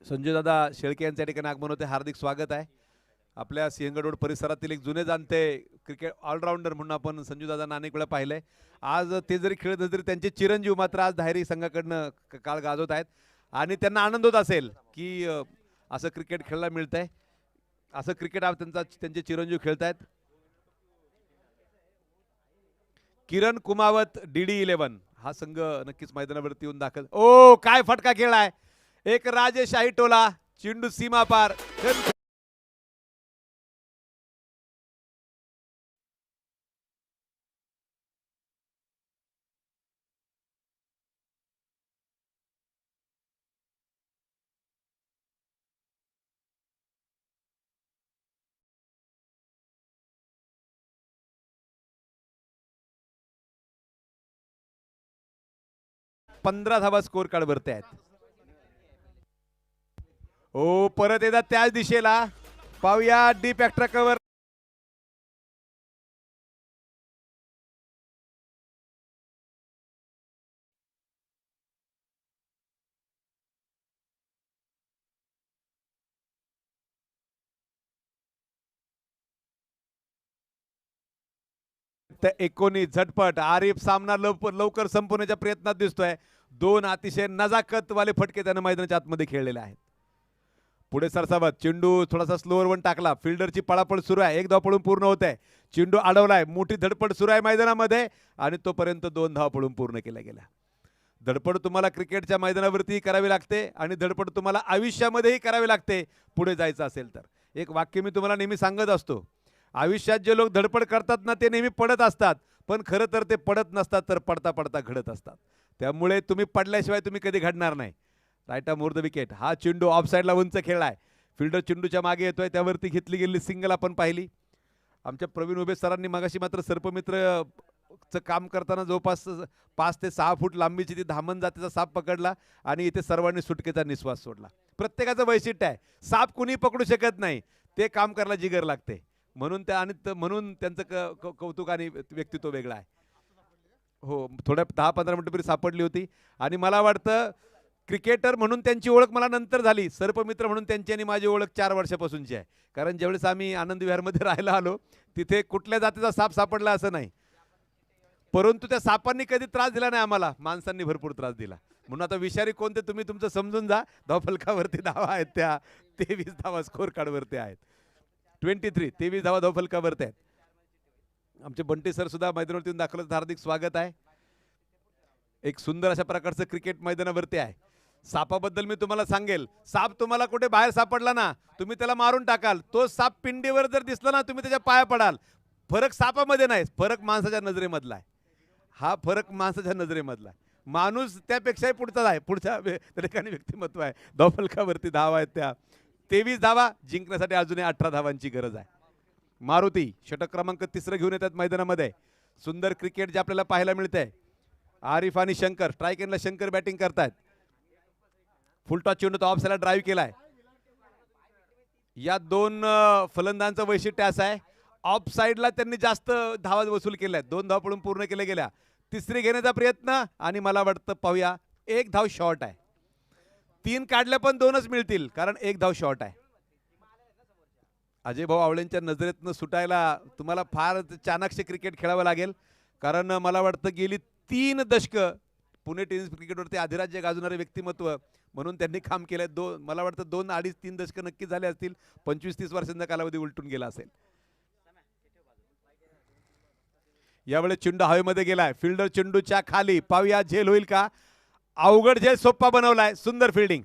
संजय दादा शेळके यांच्या ठिकाणी आगमन होते, हार्दिक स्वागत आहे. आपल्या सिंहगड रोड परिसरातील एक जुने जाणते क्रिकेट ऑलराऊंडर म्हणून आपण संजू दादा अनेक वेळा पाहिलंय. आज ते जरी खेळत तरी त्यांचे चिरंजीव मात्र आज धायरी संघाकडनं काळ गाजवत आहेत आणि त्यांना आनंद होत असेल की असं क्रिकेट खेळायला मिळतंय. असं क्रिकेट त्यांचे चिरंजीव खेळतायत. किरण कुमावत DD 11 हा संघ नक्कीच मैदानावरती येऊन दाखल. ओ काय फटका खेळाय, एक राजेशाही टोला, चेंडू सीमा पार. 15 धावा स्कोर कार्ड वरती आहेत. ओ परत येतात त्याच दिशेला. पाहूया डीप एक्स्ट्रा कव्हर. तर 19 झटपट. आरिफ सामना लवकर संपवण्याच्या प्रयत्नात दिसतोय. 2 अतिशय नजाकत वाले फटके त्यानं मैदानाच्या आतमध्ये खेळलेले आहेत. पुढे सरसावत चेंडू थोडासा स्लोअर वन टाकला. फिल्डरची पळापळ सुरू आहे. एक धाव पळून पूर्ण होत आहे. चेंडू अडवलाय. मोठी धडपड सुरू आहे मैदानामध्ये आणि तोपर्यंत 2 धावा पळून पूर्ण केल्या गेल्या. धडपड तुम्हाला क्रिकेटच्या मैदानावरती करावी लागते आणि धडपड तुम्हाला आयुष्यामध्येही करावी लागते पुढे जायचं असेल तर. एक वाक्य मी तुम्हाला नेहमी सांगत असतो, आयुष्यात जे लोक धडपड करतात ना ते नेहमी पडत असतात, पण खरं तर ते पडत नसतात तर पडता पडता घडत असतात. त्यामुळे तुम्ही पडल्याशिवाय तुम्ही कधी घडणार नाही. Right arm over the wicket. हा चेंडू ऑफ साईडला उंच खेळलाय. फिल्डर चेंडूच्या मागे येतोय, त्यावरती घेतली गेलेली सिंगल आपण पाहिली. आमच्या प्रवीण उभे सरांनी मगाशी मात्र सर्पमित्रचं काम करताना जवळपास 5 ते 6 फूट लांबीची ती धामण जातीचा साप पकडला आणि इथे सर्वांनी सुटकेचा निश्वास सोडला. प्रत्येकाचं वैशिष्ट्य आहे. साप कुणी पकडू शकत नाही, ते काम करायला जिगर लागते. म्हणून त्यांचं कौतुक आणि व्यक्तित्व वेगळं आहे. हो, थोड्या 10-15 मिनिटं पूर्वी सापडली होती आणि मला वाटतं क्रिकेटर म्हणून त्यांची ओळख मला नंतर झाली. सर्पमित्र म्हणून त्यांची आणि माझी ओळख 4 वर्षापासूनची आहे. कारण ज्यावेळेस आम्ही आनंद विहारमध्ये राहायला आलो तिथे कुठल्या जातीचा साप सापडला असं नाही, परंतु त्या सापांनी कधी त्रास दिला नाही आम्हाला, माणसांनी भरपूर त्रास दिला. म्हणून आता विषारी कोणते तुम्ही तुमचं समजून जा. धावफलकावरती धावा आहेत त्या 23 धावा स्कोर कार्डवरती आहेत. 23 धावा धावफलकावरती आहेत. आमचे बंटी सर सुद्धा मैदानावरती येऊन दाखल, हार्दिक स्वागत आहे. एक सुंदर अशा प्रकारचं क्रिकेट मैदानावरती आहे. सापाबद्दल मी तुम्हाला सांगेल, साप तुम्हाला कुठे बाहेर सापडला ना तुम्ही त्याला मारून टाकाल. तो साप पिंडीवर जर दिसला ना तुम्ही त्याच्या पाया पडाल. फरक सापामध्ये नाही, फरक माणसाच्या नजरेमधला आहे. हा फरक माणसाच्या नजरेमधला आहे. माणूस त्यापेक्षाही पुढचा आहे, पुढच्या ठिकाणी व्यक्तिमत्व आहे. धावफलकावरती धावा आहेत त्या 23 धावा. जिंकण्यासाठी अजूनही 18 धावांची गरज आहे. मारुती षटक क्रमांक 3 घेऊन येतात मैदानामध्ये. सुंदर क्रिकेट जे आपल्याला पाहायला मिळतंय. आरिफ आणि शंकर स्ट्राईक एंडला शंकर बॅटिंग करतायत. फुलटॉस चेंडू तो ऑफ साईडला ड्राईव्ह केलाय. या दोन फलंदाजांचं वैशिष्ट्य असं आहे, ऑफ साईडला त्यांनी जास्त धावा वसूल केल्या आहेत. 2 धावा पडून पूर्ण केल्या गेल्या. तिसरी घेण्याचा प्रयत्न आणि मला वाटतं पाहूया, 1 धाव शॉर्ट आहे. 3 काढल्या पण 2च मिळतील कारण 1 धाव शॉर्ट आहे. अजय भाऊ आवळेंच्या नजरेतनं सुटायला तुम्हाला फार चाणाक्ष क्रिकेट खेळावं लागेल, कारण मला वाटतं गेली 3 दशकं पुणे टेनिस क्रिकेटवरती अधिराज्य गाजवणारे व्यक्तिमत्व म्हणून त्यांनी काम केलंय. मला वाटतं 2, 2.5, 3 दशकं नक्की झाले असतील. 25-30 वर्षांचा कालावधी उलटून गेला असेल. यावेळेस चेंडू हवेमध्ये गेलाय. फिल्डर चेंडूच्या खाली. पाहूया झेल होईल का. अवघड झेल सोप्पा बनवलाय. सुंदर फिल्डिंग.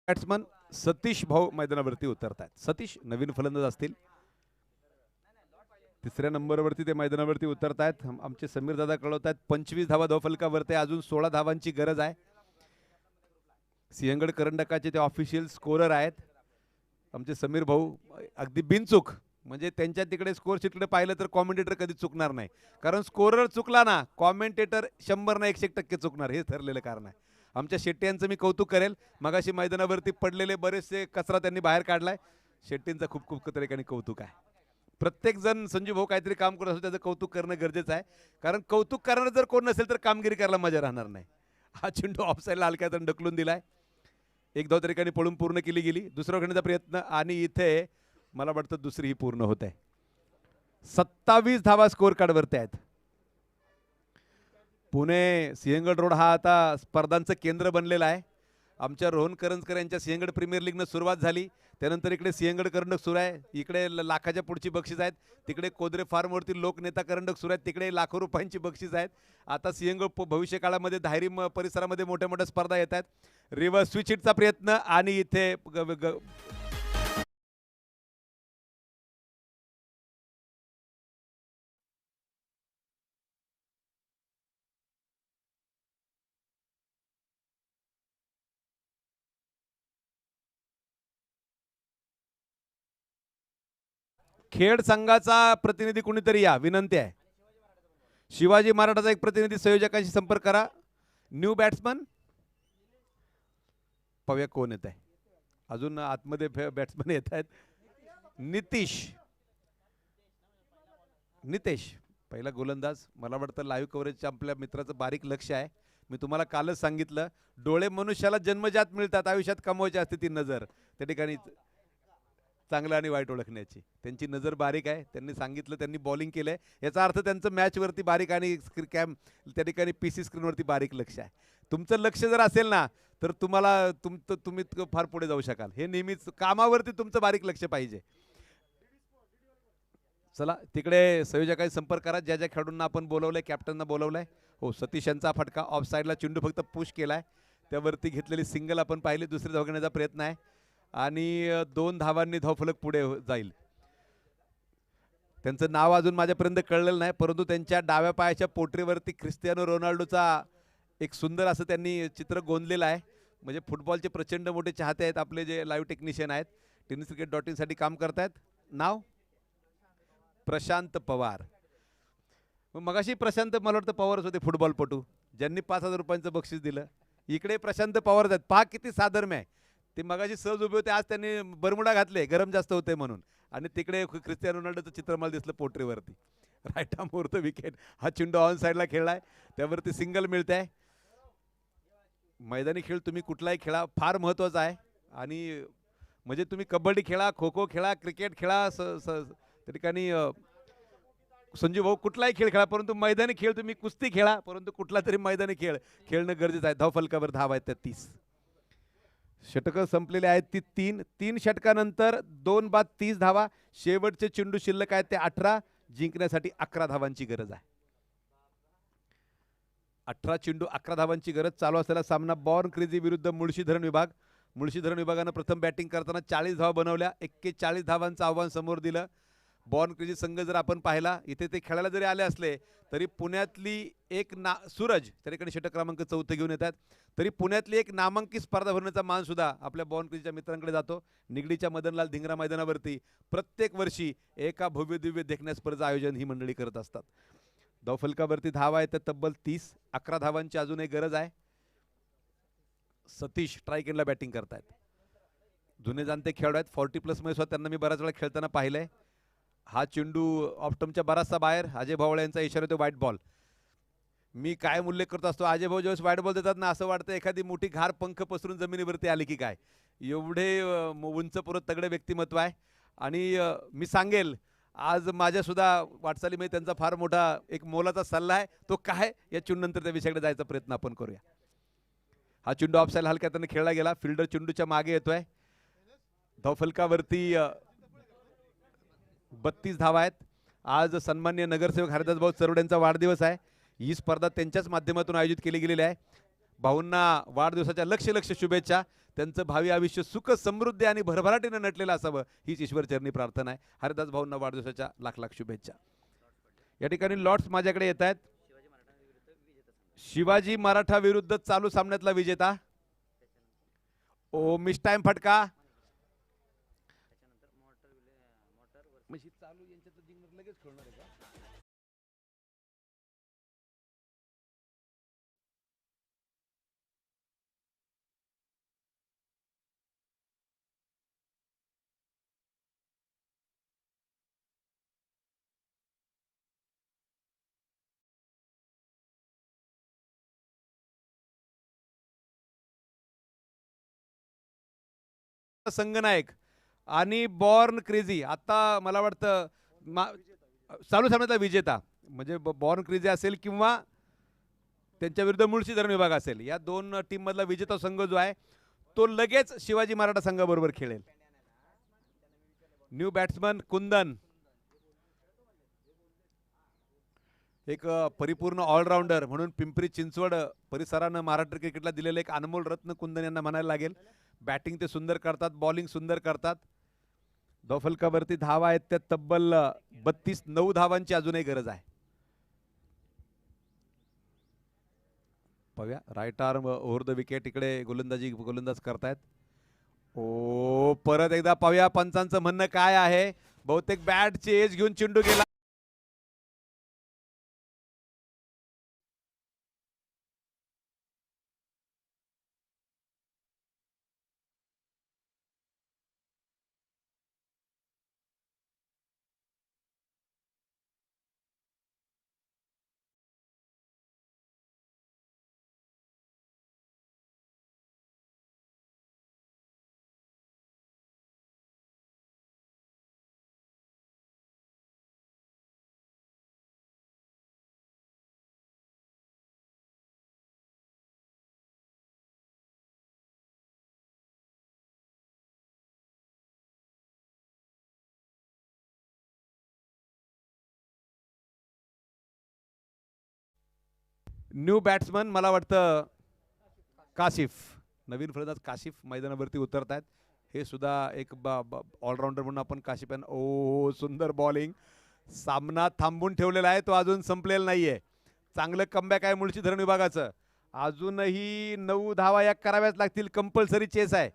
बॅट्समन सतीश भाऊ मैदानावरती उतरतात. सतीश नवीन फलंदाज असतील. 3ऱ्या नंबरवरती ते मैदानावरती उतरतायत. आमचे समीर दादा कळवतात 25 धावा धावफलकावरती, अजून 16 धावांची गरज आहे. सिंहगड करंडकाचे ते ऑफिशियल स्कोरर आहेत आमचे समीर भाऊ. अगदी बिनचूक, म्हणजे त्यांच्या तिकडे स्कोर शीटकडे पाहिलं तर कॉमेंटेटर कधी चुकणार नाही, कारण स्कोरर चुकला ना कॉमेंटेटर 100 ना 101% चुकणार, हे ठरलेलं कारण आहे. आमच्या शेट्टी यांचं मी कौतुक करेल. मगाशी मैदानावरती पडलेले बरेचसे कचरा त्यांनी बाहेर काढलाय. शेट्टींचं खूप खूप ठिकाणी कौतुक आहे. प्रत्येक जण संजू भाऊ काहीतरी काम करत असतो त्याचं कौतुक करणं गरजेचं आहे, कारण कौतुक करणारं जर कोण नसेल तर कामगिरी करायला मजा राहणार नाही. हा चेंडू ऑफसाईडला हलक्यातून ढकलून दिलाय. 1 धाव त्या ठिकाणी पळून पूर्ण केली गेली. दुसरा घेण्याचा प्रयत्न आणि इथे मला वाटतं दुसरी ही पूर्ण होत आहे. 27 धावा स्कोर कार्डवरती आहेत. पुणे सिंहगड रोड हा आता स्पर्धांचं केंद्र बनलेलं आहे. आमच्या रोहन करंजकर यांच्या सिंहगड प्रीमियर लीगनं सुरुवात झाली. त्यानंतर इकडे सिंहगड करंडक सुरू आहे. इकडे लाखाच्या पुढची बक्षीस आहेत. तिकडे कोदरे फार्मवरती लोकनेता करंडक सुरू आहेत. तिकडे लाखो रुपयांची बक्षीस आहेत. आता सिंहगड भविष्य काळामध्ये धायरी परिसरामध्ये मोठ्या मोठ्या स्पर्धा येत आहेत. रिव्हर्स स्विच हिटचा प्रयत्न आणि इथे खेड संघाचा प्रतिनिधी कुणीतरी या, विनंती आहे. शिवाजी मराठाचा एक प्रतिनिधी संयोजकांशी संपर्क करा. न्यू बॅट्समन पाहूया कोण येत आहे. अजून आतमध्ये बॅट्समन येत आहेत. नितेश पहिला गोलंदाज. मला वाटतं लाईव्ह कव्हरेजच्या आपल्या मित्राचं बारीक लक्ष आहे. मी तुम्हाला कालच सांगितलं, डोळे मनुष्याला जन्मजात मिळतात, आयुष्यात कमवायची असते ती नजर. त्या ठिकाणी चांगलं आणि वाईट ओळखण्याची त्यांची नजर बारीक आहे. त्यांनी सांगितलं, त्यांनी बॉलिंग केलंय, याचा अर्थ त्यांचं मॅचवरती बारीक आणि त्या ठिकाणी पीसी स्क्रीनवरती बारीक लक्ष आहे. तुमचं लक्ष जर असेल ना तर तुम्ही फार पुढे जाऊ शकाल. हे नेहमीच कामावरती तुमचं बारीक लक्ष पाहिजे. चला तिकडे संयोजकांशी संपर्क करा. ज्या ज्या खेळाडूंना आपण बोलवलंय, कॅप्टनना बोलवलंय. हो, सतीश यांचा फटका ऑफ साईडला. चेंडू फक्त पुश केलाय. त्यावरती घेतलेली सिंगल आपण पाहिली. दुसरी धाव घेण्याचा प्रयत्न आहे आणि 2 धावांनी धावफलक पुढे जाईल. त्यांचं नाव अजून माझ्यापर्यंत कळलेलं नाही, परंतु त्यांच्या डाव्या पायाच्या पोटरीवरती क्रिस्टियानो रोनाल्डोचा एक सुंदर असं त्यांनी चित्र गोंदलेलं आहे. म्हणजे फुटबॉलचे प्रचंड मोठे चाहते आहेत आपले जे लाईव्ह टेक्निशियन आहेत. tenniscricket.in साठी काम करतायत. नाव प्रशांत पवार. मगाशी प्रशांत मला वाटतं पवारच होते, फुटबॉलपटू ज्यांनी 5,000 रुपयांचं बक्षीस दिलं. इकडे प्रशांत पवार आहेत. पहा किती साधर्म्य आहे. ते मगाशी सहज उभे होते, आज त्यांनी बरमुडा घातले गरम जास्त होते म्हणून. आणि तिकडे क्रिस्टियानो रोनाल्डोचं चित्र मला दिसलं पोटरीवरती. Right arm over the wicket. हा चेंडू ऑन साईडला खेळलाय, त्यावरती सिंगल मिळते आहे. मैदानी खेळ तुम्ही कुठलाही खेळा फार महत्त्वाचा आहे. आणि म्हणजे तुम्ही कबड्डी खेळा, खो खो खेळा, क्रिकेट खेळा, त्या ठिकाणी संजू भाऊ कुठलाही खेळ खेळा, परंतु मैदानी खेळ तुम्ही कुस्ती खेळा, परंतु कुठला तरी मैदानी खेळ खेळणं गरजेचं आहे. धावफलकावर धाव आहेत त्या 30. षटकं संपलेले आहेत ती तीन षटकानंतर 2 बाद 30 धावा. शेवटचे चेंडू शिल्लक आहेत ते 18. जिंकण्यासाठी 11 धावांची गरज आहे. 18 चेंडू 11 धावांची गरज. चालू असलेला सामना बॉर्न क्रेझी विरुद्ध मुळशीधरण विभाग. मुळशीधरण विभागानं प्रथम बॅटिंग करताना 40 धावा बनवल्या. 41 धावांचं आव्हान समोर दिलं. बॉर्न क्रेझी संघ जर आपण पाहिला इथे ते खेळायला जरी आले असले तरी पुण्यातली एक सूरज त्याकडे षटक क्रमांक 4 घेऊन येतात. तरी पुण्यातली एक नामांकित स्पर्धा भरण्याचा मान सुद्धा आपल्या बॉर्न क्रेझीच्या मित्रांकडे जातो. निगडीच्या मदनलाल धिंगरा मैदानावरती प्रत्येक वर्षी एका भव्य दिव्य देखण्या स्पर्धा आयोजन ही मंडळी करत असतात. धावफलकावरती धावा आहेत तब्बल 30. 11 धावांची अजूनही गरज आहे. सतीश स्ट्राईक एंडला बॅटिंग करतायत. जुने जाणते खेळाडू आहेत. 40+ मध्ये सुद्धा त्यांना मी बऱ्याच वेळा खेळताना पाहिलंय. हा चेंडू ऑप्टमच्या बराचसा बाहेर. अजय भावळे यांचा इशारा होतो व्हाईट बॉल. मी काय उल्लेख करत असतो अजय भाऊ ज्यावेळेस व्हाईट बॉल देतात ना असं वाटतं एखादी मोठी घार पंख पसरून जमिनीवरती आली की काय. एवढे उंच पुरत तगडे व्यक्तिमत्व आहे. आणि मी सांगेल आज माझ्या सुद्धा वाटचालीमध्ये त्यांचा फार मोठा एक मोलाचा सल्ला आहे. तो काय या चेंडूनंतर त्या विषयाकडे जायचा प्रयत्न आपण करूया. हा चेंडू ऑफसाईड हलक्यातून खेळला गेला. फिल्डर चेंडूच्या मागे येतोय. धावफलकावरती 32 धावा आहेत. आज सन्मान्य नगरसेवक हरिदास भाऊ चरवडे यांचा वाढदिवस आहे. ही स्पर्धा त्यांच्याच माध्यमातून आयोजित केली गेलेली आहे. भाऊंना वाढदिवसाच्या लक्ष शुभेच्छा. त्यांचं भावी आयुष्य सुख समृद्धी आणि भरभराटीने नटलेलं असावं हीच ईश्वरचरणी प्रार्थना आहे. हरिदास भाऊंना वाढदिवसाच्या लाख शुभेच्छा. या ठिकाणी लॉट्स माझ्याकडे येत आहेत. शिवाजी मराठा विरुद्ध चालू सामन्यातला विजेता. ओ मिस टाइम फटका. चालू यांच्यात लगेच खेळणार आहे का. संघनायक आणि बॉर्न क्रेझी आता मला वाटतं चालू सामन्यातला विजेता म्हणजे बॉर्न क्रेझी असेल किंवा त्यांच्या विरुद्ध मुळशीधरण विभाग असेल. या दोन टीम मधला विजेता संघ जो आहे तो लगेच शिवाजी मराठा संघाबरोबर खेळेल. न्यू बॅट्समन कुंदन एक परिपूर्ण ऑलराऊंडर म्हणून पिंपरी चिंचवड परिसरानं महाराष्ट्र क्रिकेटला दिलेलं एक अनमोल रत्न कुंदन यांना म्हणायला लागेल. बॅटिंग ते सुंदर करतात. बॉलिंग सुंदर करतात. धावफलकावरती धावा आहेत त्या तब्बल 32. 9 धावांची अजूनही गरज आहे. पाहूया right arm over the wicket इकडे गोलंदाज करतायत. ओ परत एकदा पाहूया पंचांचं म्हणणं काय आहे. बहुतेक बॅटची एज घेऊन चेंडू गेला. न्यू बॅट्समन मला वाटतं कासिफ नवीन फलंदाज कासिफ मैदानावरती उतरत आहेत. हे सुद्धा एक ऑलराऊंडर म्हणून आपण कासिफ यांना ओ सुंदर बॉलिंग. सामना थांबून ठेवलेला आहे तो अजून संपलेला नाहीये. चांगलं कमबॅक आहे मुळशीधरण विभागाचं. अजूनही 9 धावा या कराव्याच लागतील. कंपल्सरी चेस आहे.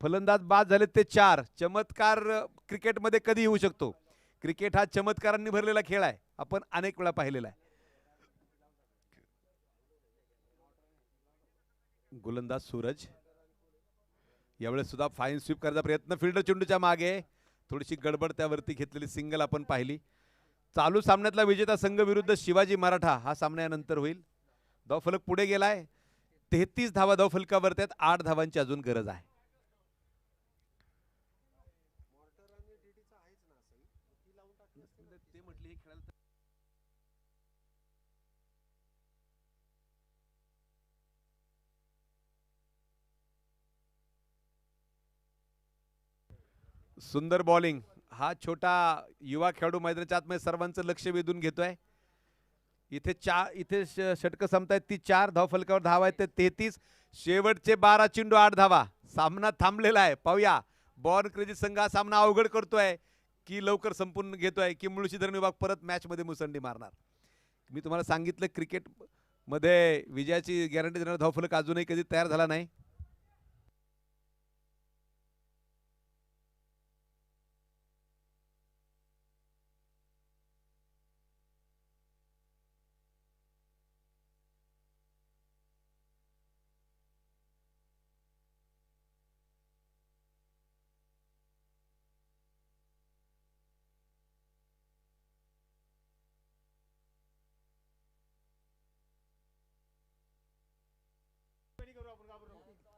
फलंदाज बाद झाले ते 4. चमत्कार क्रिकेटमध्ये कधी होऊ शकतो. क्रिकेट हा चमत्कारांनी भरलेला खेळ आहे. आपण अनेक वेळा पाहिलेला आहे. गोलंदाज सूरज यावेळेस सुद्धा फाईन स्वीप करायचा प्रयत्न. फिल्डर चेंडूच्या मागे थोडीशी गडबड त्यावरती घेतलेली सिंगल आपण पाहिली. चालू सामन्यातला विजेता संघ विरुद्ध शिवाजी मराठा हा सामन्यानंतर होईल. धावफलक पुढे गेलाय. 33 धावा धावफलकावरती आहेत. 8 धावांची अजून गरज आहे. सुंदर बॉलिंग. हा छोटा युवा खेळाडू मैदानाच्या आतमध्ये सर्वांचं लक्ष वेधून घेतोय. इथे षटकं संपतायत ती 4 धाव फलकावर धावा आहेत ते 33. शेवटचे 12 चेंडू 8 धावा. सामना थांबलेला आहे. पाहूया बॉर्न क्रेझी संघ हा सामना अवघड करतोय की लवकर संपून घेतोय की मुळशीधरण विभाग परत मॅच मध्ये मुसंडी मारणार. मी तुम्हाला सांगितलं क्रिकेट मध्ये विजयाची गॅरंटी देणारा धावफलक अजूनही कधी तयार झाला नाही.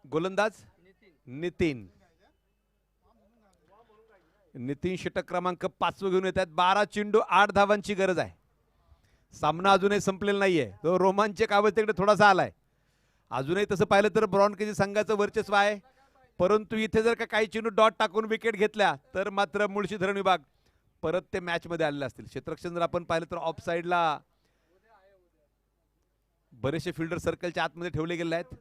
गोलंदाज नितीन. नितीन षटक क्रमांक 5 घेऊन येत आहेत. 12 चेंडू 8 धावांची गरज आहे. सामना अजूनही संपलेला नाहीये. तो रोमांचक अवस्थेकडे थोडासा आलाय. अजूनही तसं पाहिलं तर ब्रॉन केजी संघाचं वर्चस्व आहे. परंतु इथे जर का काही चेंडू डॉट टाकून विकेट घेतल्या तर मात्र मुळशीधरण विभाग परत ते मॅच मध्ये आलेले असतील. क्षेत्ररक्षण जर आपण पाहिलं तर ऑफ साइडला बरेचसे फिल्डर सर्कलच्या आतमध्ये ठेवले गेले आहेत.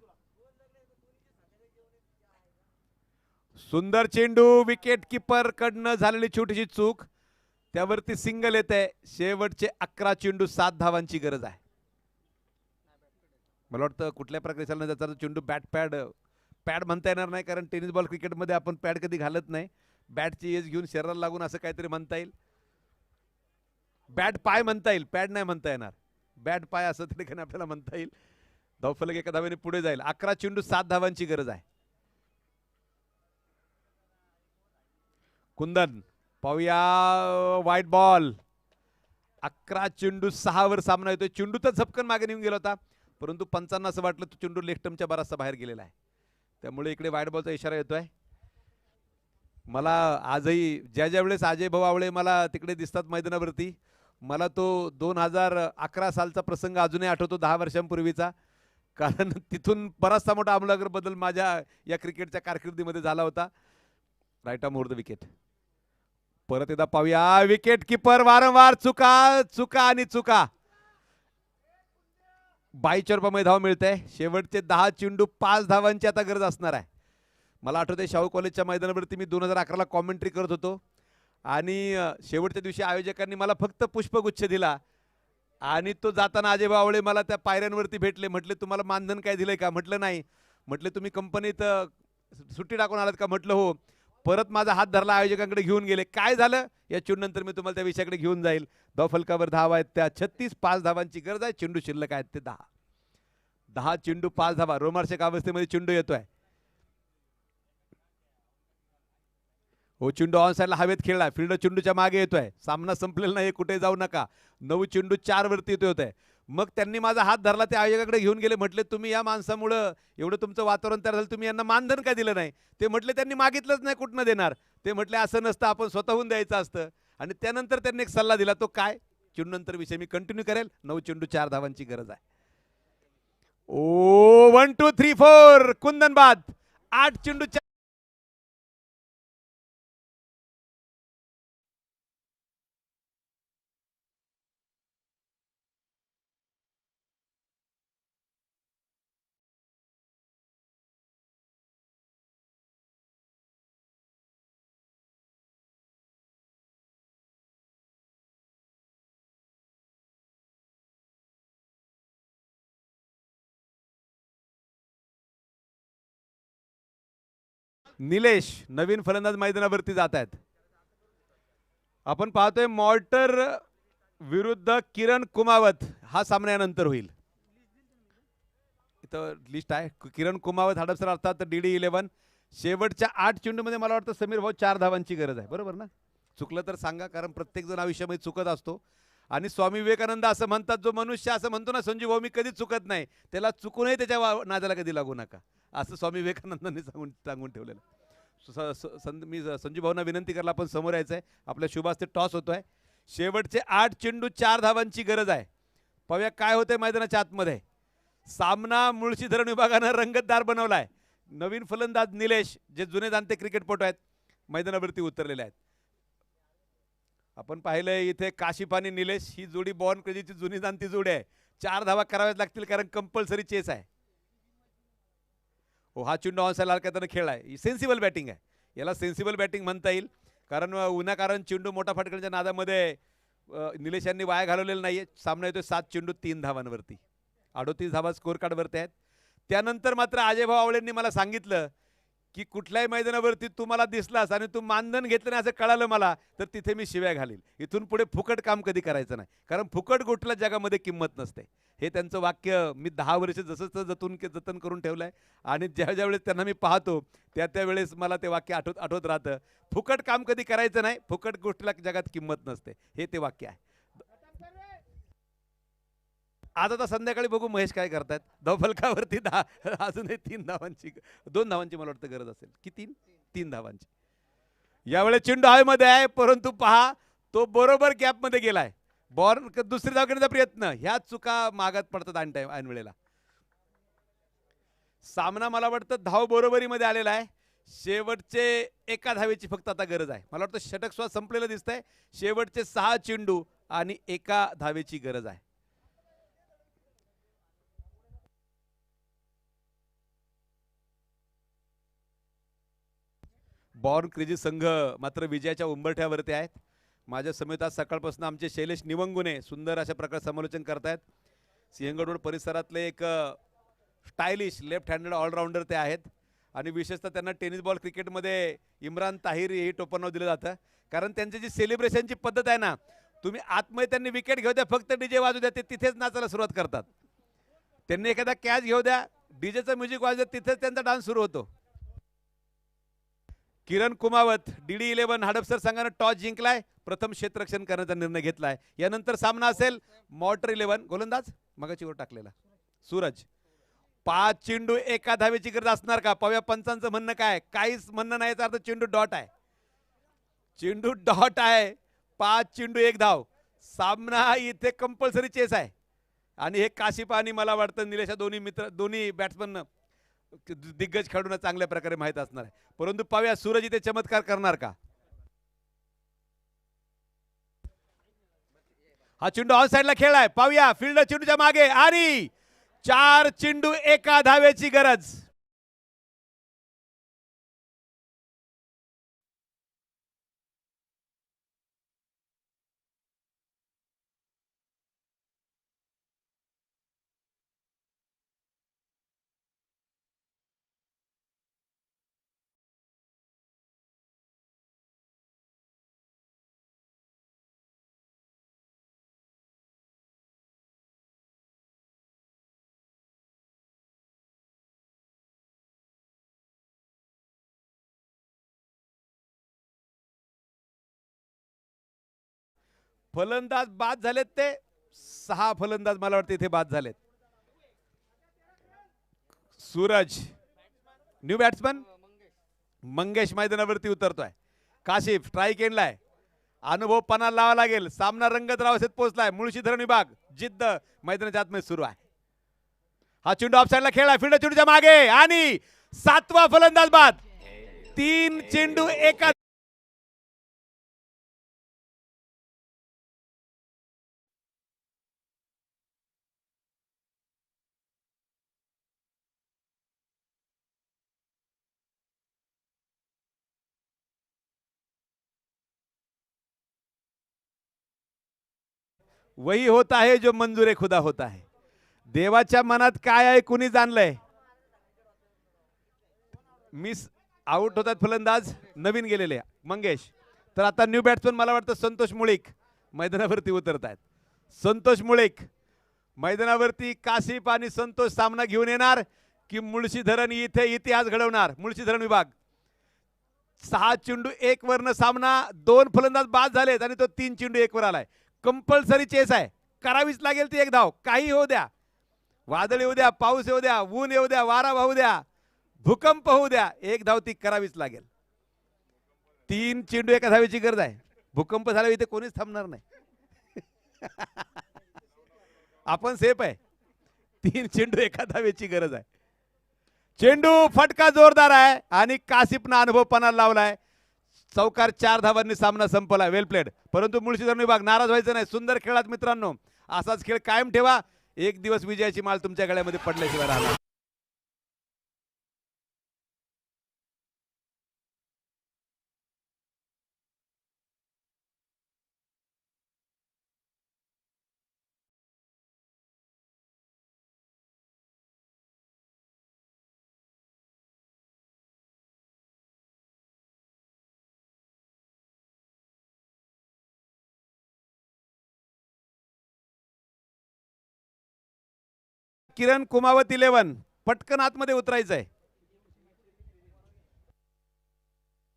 सुंदर चेंडू. विकेट किपर कडनं झालेली छोटीशी चूक. त्यावरती सिंगल येत आहे. शेवटचे 11 चेंडू 7 धावांची गरज आहे. मला वाटतं कुठल्या प्रकारे चालणार त्याचा चेंडू पॅड म्हणता येणार नाही कारण टेनिस बॉल क्रिकेटमध्ये आपण पॅड कधी घालत नाही. बॅटची एज घेऊन शरीराला लागून असं काहीतरी म्हणता येईल. बॅट पाय म्हणता येईल, पॅड नाही म्हणता येणार. बॅट पाय असं त्या ठिकाणी आपल्याला म्हणता येईल. धावफलक एका धावेने पुढे जाईल. 11 चेंडू 7 धावांची गरज आहे. कुंदन पाहूया व्हाईट बॉल. 11 चेंडू 6 वर सामना येतोय. चेंडू तर झपकन मागे निघून गेला होता परंतु पंचांना असं वाटलं तो चेंडू लेफ्टमच्या बराचसा बाहेर गेलेला आहे. त्यामुळे इकडे व्हाईट बॉलचा इशारा येतोय. मला आजही ज्या वेळेस अजय भाऊ आवळे मला तिकडे दिसतात मैदानावरती मला तो 2011 सालचा प्रसंग अजूनही आठवतो 10 वर्षांपूर्वीचा. कारण तिथून बराचसा मोठा आमूलाग्र बदल माझ्या या क्रिकेटच्या कारकिर्दीमध्ये झाला होता. Right arm over the wicket. परत एकदा पाहूया. विकेट किपर वारंवार चुका आणि चुका. 22 रुपये धाव मिळते. शेवटचे 10 चेंडू 5 धावांची आता गरज असणार आहे. मला आठवते शाहू कॉलेजच्या मैदानावरती मी 2011 ला कॉमेंट्री करत होतो आणि शेवटच्या दिवशी आयोजकांनी मला फक्त पुष्पगुच्छ दिला आणि तो जाताना अजय बावळे मला त्या पायऱ्यांवरती भेटले. म्हटले तुम्हाला मानधन काय दिलंय का? म्हटलं नाही. म्हटले तुम्ही कंपनीत सुट्टी टाकून आलात का? म्हटलं हो. परत माझा हात धरला आयोजकांकडे घेऊन गेले. काय झालं या चेंडूनंतर मी तुम्हाला त्या विषयाकडे घेऊन जाईल. धावफलकावर धावा आहेत त्या 36. 5 धावांची गरज आहे. चेंडू शिल्लक आहेत ते 10 चेंडू 5 धावा. रोमांचक अवस्थेमध्ये चेंडू येतोय. हो चेंडू ऑन साइडला हवेत खेळला. फिल्डर चेंडूच्या मागे येतोय. सामना संपलेला नाही. कुठे जाऊ नका. 9 चेंडू 4 वरती येतोय. मग त्यांनी माझा हात धरला. ते आयोजकाकडे घेऊन गेले. म्हटले तुम्ही या माणसामुळं एवढं तुमचं वातावरण तयार झालं. तुम्ही यांना मानधन काय दिलं नाही? ते म्हटले त्यांनी मागितलंच नाही. कुठनं देणार? ते म्हटले असं नसतं. आपण स्वतःहून द्यायचं असतं. आणि त्यानंतर त्यांनी एक सल्ला दिला. तो काय? चेंडू नंतर विषय मी कंटिन्यू करेल. 9 चेंडू 4 धावांची गरज आहे. ओ 1 2 3 4 कुंदन बाद. 8 चेंडू 4. निलेश नवीन फलंदाज मैदानावरती जात आहेत. आपण पाहतोय मॉर्टर विरुद्ध किरण कुमावत हा सामन्यानंतर होईल. इथं लिस्ट आहे. किरण कुमावत हडपसर अर्थात DD11. शेवटच्या 8 चेंडूमध्ये मला वाटतं समीर भाऊ 4 धावांची गरज आहे. बरोबर ना? चुकलं तर सांगा कारण प्रत्येक जण आयुष्यामध्ये चुकत असतो. आणि स्वामी विवेकानंद असं म्हणतात जो मनुष्य असं म्हणतो ना संजीव भाऊ मी कधीच चुकत नाही त्याला चुकूनही त्याच्या नादाला कधी लागू नका असं स्वामी विवेकानंदांनी सांगून ठेवलेलं. मी संजीव भाऊंना विनंती करला आपण समोर यायचंय. आपल्या शुभास्ते टॉस होतोय. शेवटचे 8 चेंडू 4 धावांची गरज आहे. पाहूया काय होतंय मैदानाच्या आतमध्ये. सामना मुळशीधरण विभागानं रंगतदार बनवलाय. नवीन फलंदाज निलेश जे जुने जाणते क्रिकेटपटू आहेत मैदानावरती उतरलेले आहेत. आपण पाहिलंय इथे काशिफ आणि निलेश ही जोडी बॉर्न क्रेझीची जुनी जाणती जोडी आहे. 4 धावा कराव्याच लागतील कारण कंपल्सरी चेस आहे. हो, हा चेंडू ऑन साईडला त्यानं खेळलाय. सेन्सिबल बॅटिंग आहे, याला सेन्सिबल बॅटिंग म्हणता येईल. कारण विनाकारण चेंडू मोठा फटकण्याच्या नादामध्ये निलेश यांनी वाया घालवलेला नाहीये. सामना येतोय 7 चेंडू 3 धावांवरती. 38 धावा स्कोर कार्डवरती आहेत. त्यानंतर मात्र अजय भाऊ आवळेंनी मला सांगितलं की कुठल्याही मैदानावरती तू मला दिसलास आणि तू मानधन घेतलं नाही असं कळालं मला तर तिथे मी शिव्या घालील. इथून पुढे फुकट काम कधी करायचं नाही, कारण फुकट गोष्टीला जगामध्ये किंमत नसते. हे त्यांचं वाक्य मी 10 वर्ष जसं जतन करून ठेवलंय आणि ज्या वेळेस त्यांना मी पाहतो त्या वेळेस मला ते वाक्य आठवत राहतं. फुकट काम कधी करायचं नाही, फुकट गोष्टीला जगात किंमत नसते, हे ते वाक्य आहे. आज आता संध्याकाळी बघू महेश काय करतायत. धावफलकावरती अजूनही 2 धावांची मला वाटतं गरज असेल की 3 धावांची. यावेळेस चेंडू हवेमध्ये आहे, परंतु पहा तो बरोबर गॅपमध्ये गेलाय. बॉल दुसरी धाव घेण्याचा प्रयत्न, ह्या चुका मागात पडतात ऐन वेळेला. सामना मला वाटतं धाव बरोबरीमध्ये आलेला आहे. शेवटचे एका धावेची फक्त आता गरज आहे. मला वाटतं षटक स्वा संपलेलं दिसतंय. शेवटचे 6 चेंडू आणि एका धावेची गरज आहे. बॉर्न क्रेझी संघ मात्र विजयाच्या उंबरठ्यावरती आहेत. माझ्या समेत आज सकाळपासून आमचे शैलेश निवंगुने सुंदर अशा प्रकारे समालोचन करतायत. सिंहगड रोड परिसरातले एक स्टायलिश लेफ्ट हँडेड ऑलराऊंडर ते आहेत आणि विशेषतः त्यांना टेनिस बॉल क्रिकेटमध्ये इम्रान ताहिर हे टोपण दिलं जातं. कारण त्यांची जी सेलिब्रेशनची पद्धत आहे ना, तुम्ही आतमध्ये त्यांनी विकेट घेऊ द्या, फक्त डीजे वाजू द्या, ते तिथेच नाचायला सुरुवात करतात. त्यांनी एखादा कॅच घेऊ द्या, डीजेचं म्युझिक वाजू द्या, तिथेच त्यांचा डान्स सुरू होतो. किरण कुमावत DD11 हडपसर संघाने टॉस जिंकलाय. प्रथम क्षेत्ररक्षण करण्याचा निर्णय घेतलाय. यानंतर सामना असेल मॉटर 11 गोलंदाज मगाची वर टाकलेला सूरज. 5 चेंडू एका धावेची गरज असणार का? पाहूया पंचांचं म्हणणं काय. काहीच म्हणणं नाही, याचा अर्थ चेंडू डॉट आहे. चेंडू डॉट आहे. 5 चेंडू 1 धाव. सामना इथे कंपल्सरी चेस आहे आणि हे काशिफ आणि मला वाटतं निलेश दोन्ही बॅट्समन दिग्गज खेळून चांगल्या प्रकारे माहित असणार आहे. परंतु पाहूया सूरज इथे चमत्कार करणार का? हा चेंडू ऑन साइडला खेळलाय. पाहूया फील्ड चेंडूच्या मागे आणि 4 चेंडू एका धावेची गरज. फलंदाज बाद झालेत, ते 6 फलंदाज मला वाटतं इथे बाद झालेत. सूरज न्यू बॅट्समन मंगेश मैदानावरती उतरतोय. काशिफ स्ट्राईक एंडलाय. अनुभव पणाला लावा लागेल. सामना रंगत रावसेत पोहोचलाय. मुळशीधरण विभाग जिद्द मैदानाच्या आतमध्ये सुरू आहे. हा चेंडू ऑफसाईडला खेळलाय. फील्ड चेंडूच्या मागे आणि 7वा फलंदाज बाद. 3 चेंडू एका वही होता है जो मंजूर खुदा होता है. देवाच्या मनात काय आहे कुणी जाणलंय. मिस आउट होतात फलंदाज नवीन गेलेले मंगेश. तर आता न्यू बॅट्समन मला वाटतं संतोष मुळीक मैदानावरती उतरत आहेत. संतोष मुळीक मैदानावरती. काशिफ आणि संतोष सामना घेऊन येणार की मुळशीधरण इथे इतिहास घडवणार. मुळशीधरण विभाग 6 चेंडू 1 वरनं सामना. 2 फलंदाज बाद झालेत आणि तो 3 चेंडू 1 वर आलाय. कंपल्सरी चेस आहे, करावीच लागेल ती 1 धाव. काही होऊ द्या, वादळ येऊ द्या, पाऊस येऊ द्या, ऊन येऊ द्या, वारा वाहू द्या, भूकंप होऊ द्या, 1 धाव ती करावीच लागेल. 3 चेंडू एका धावेची गरज आहे. भूकंप झाला इथे कोणीच थांबणार नाही. आपण सेफ आहे. 3 चेंडू एका धावेची गरज आहे. चेंडू फटका जोरदार आहे आणि काशिफनं अनुभव पणाला लावलाय. चौकार 4 धावांनी सामना संपला. वेल प्लेड. परंतु मुळशी धरण विभाग नाराज व्हायचं नाही. सुंदर खेळात मित्रांनो. असाच खेळ कायम ठेवा. एक दिवस विजयाची माळ तुमच्या गळ्यामध्ये पडल्याशिवाय राहणार. किरण कुमावत 11 पटकन आतमध्ये उतरायचंय.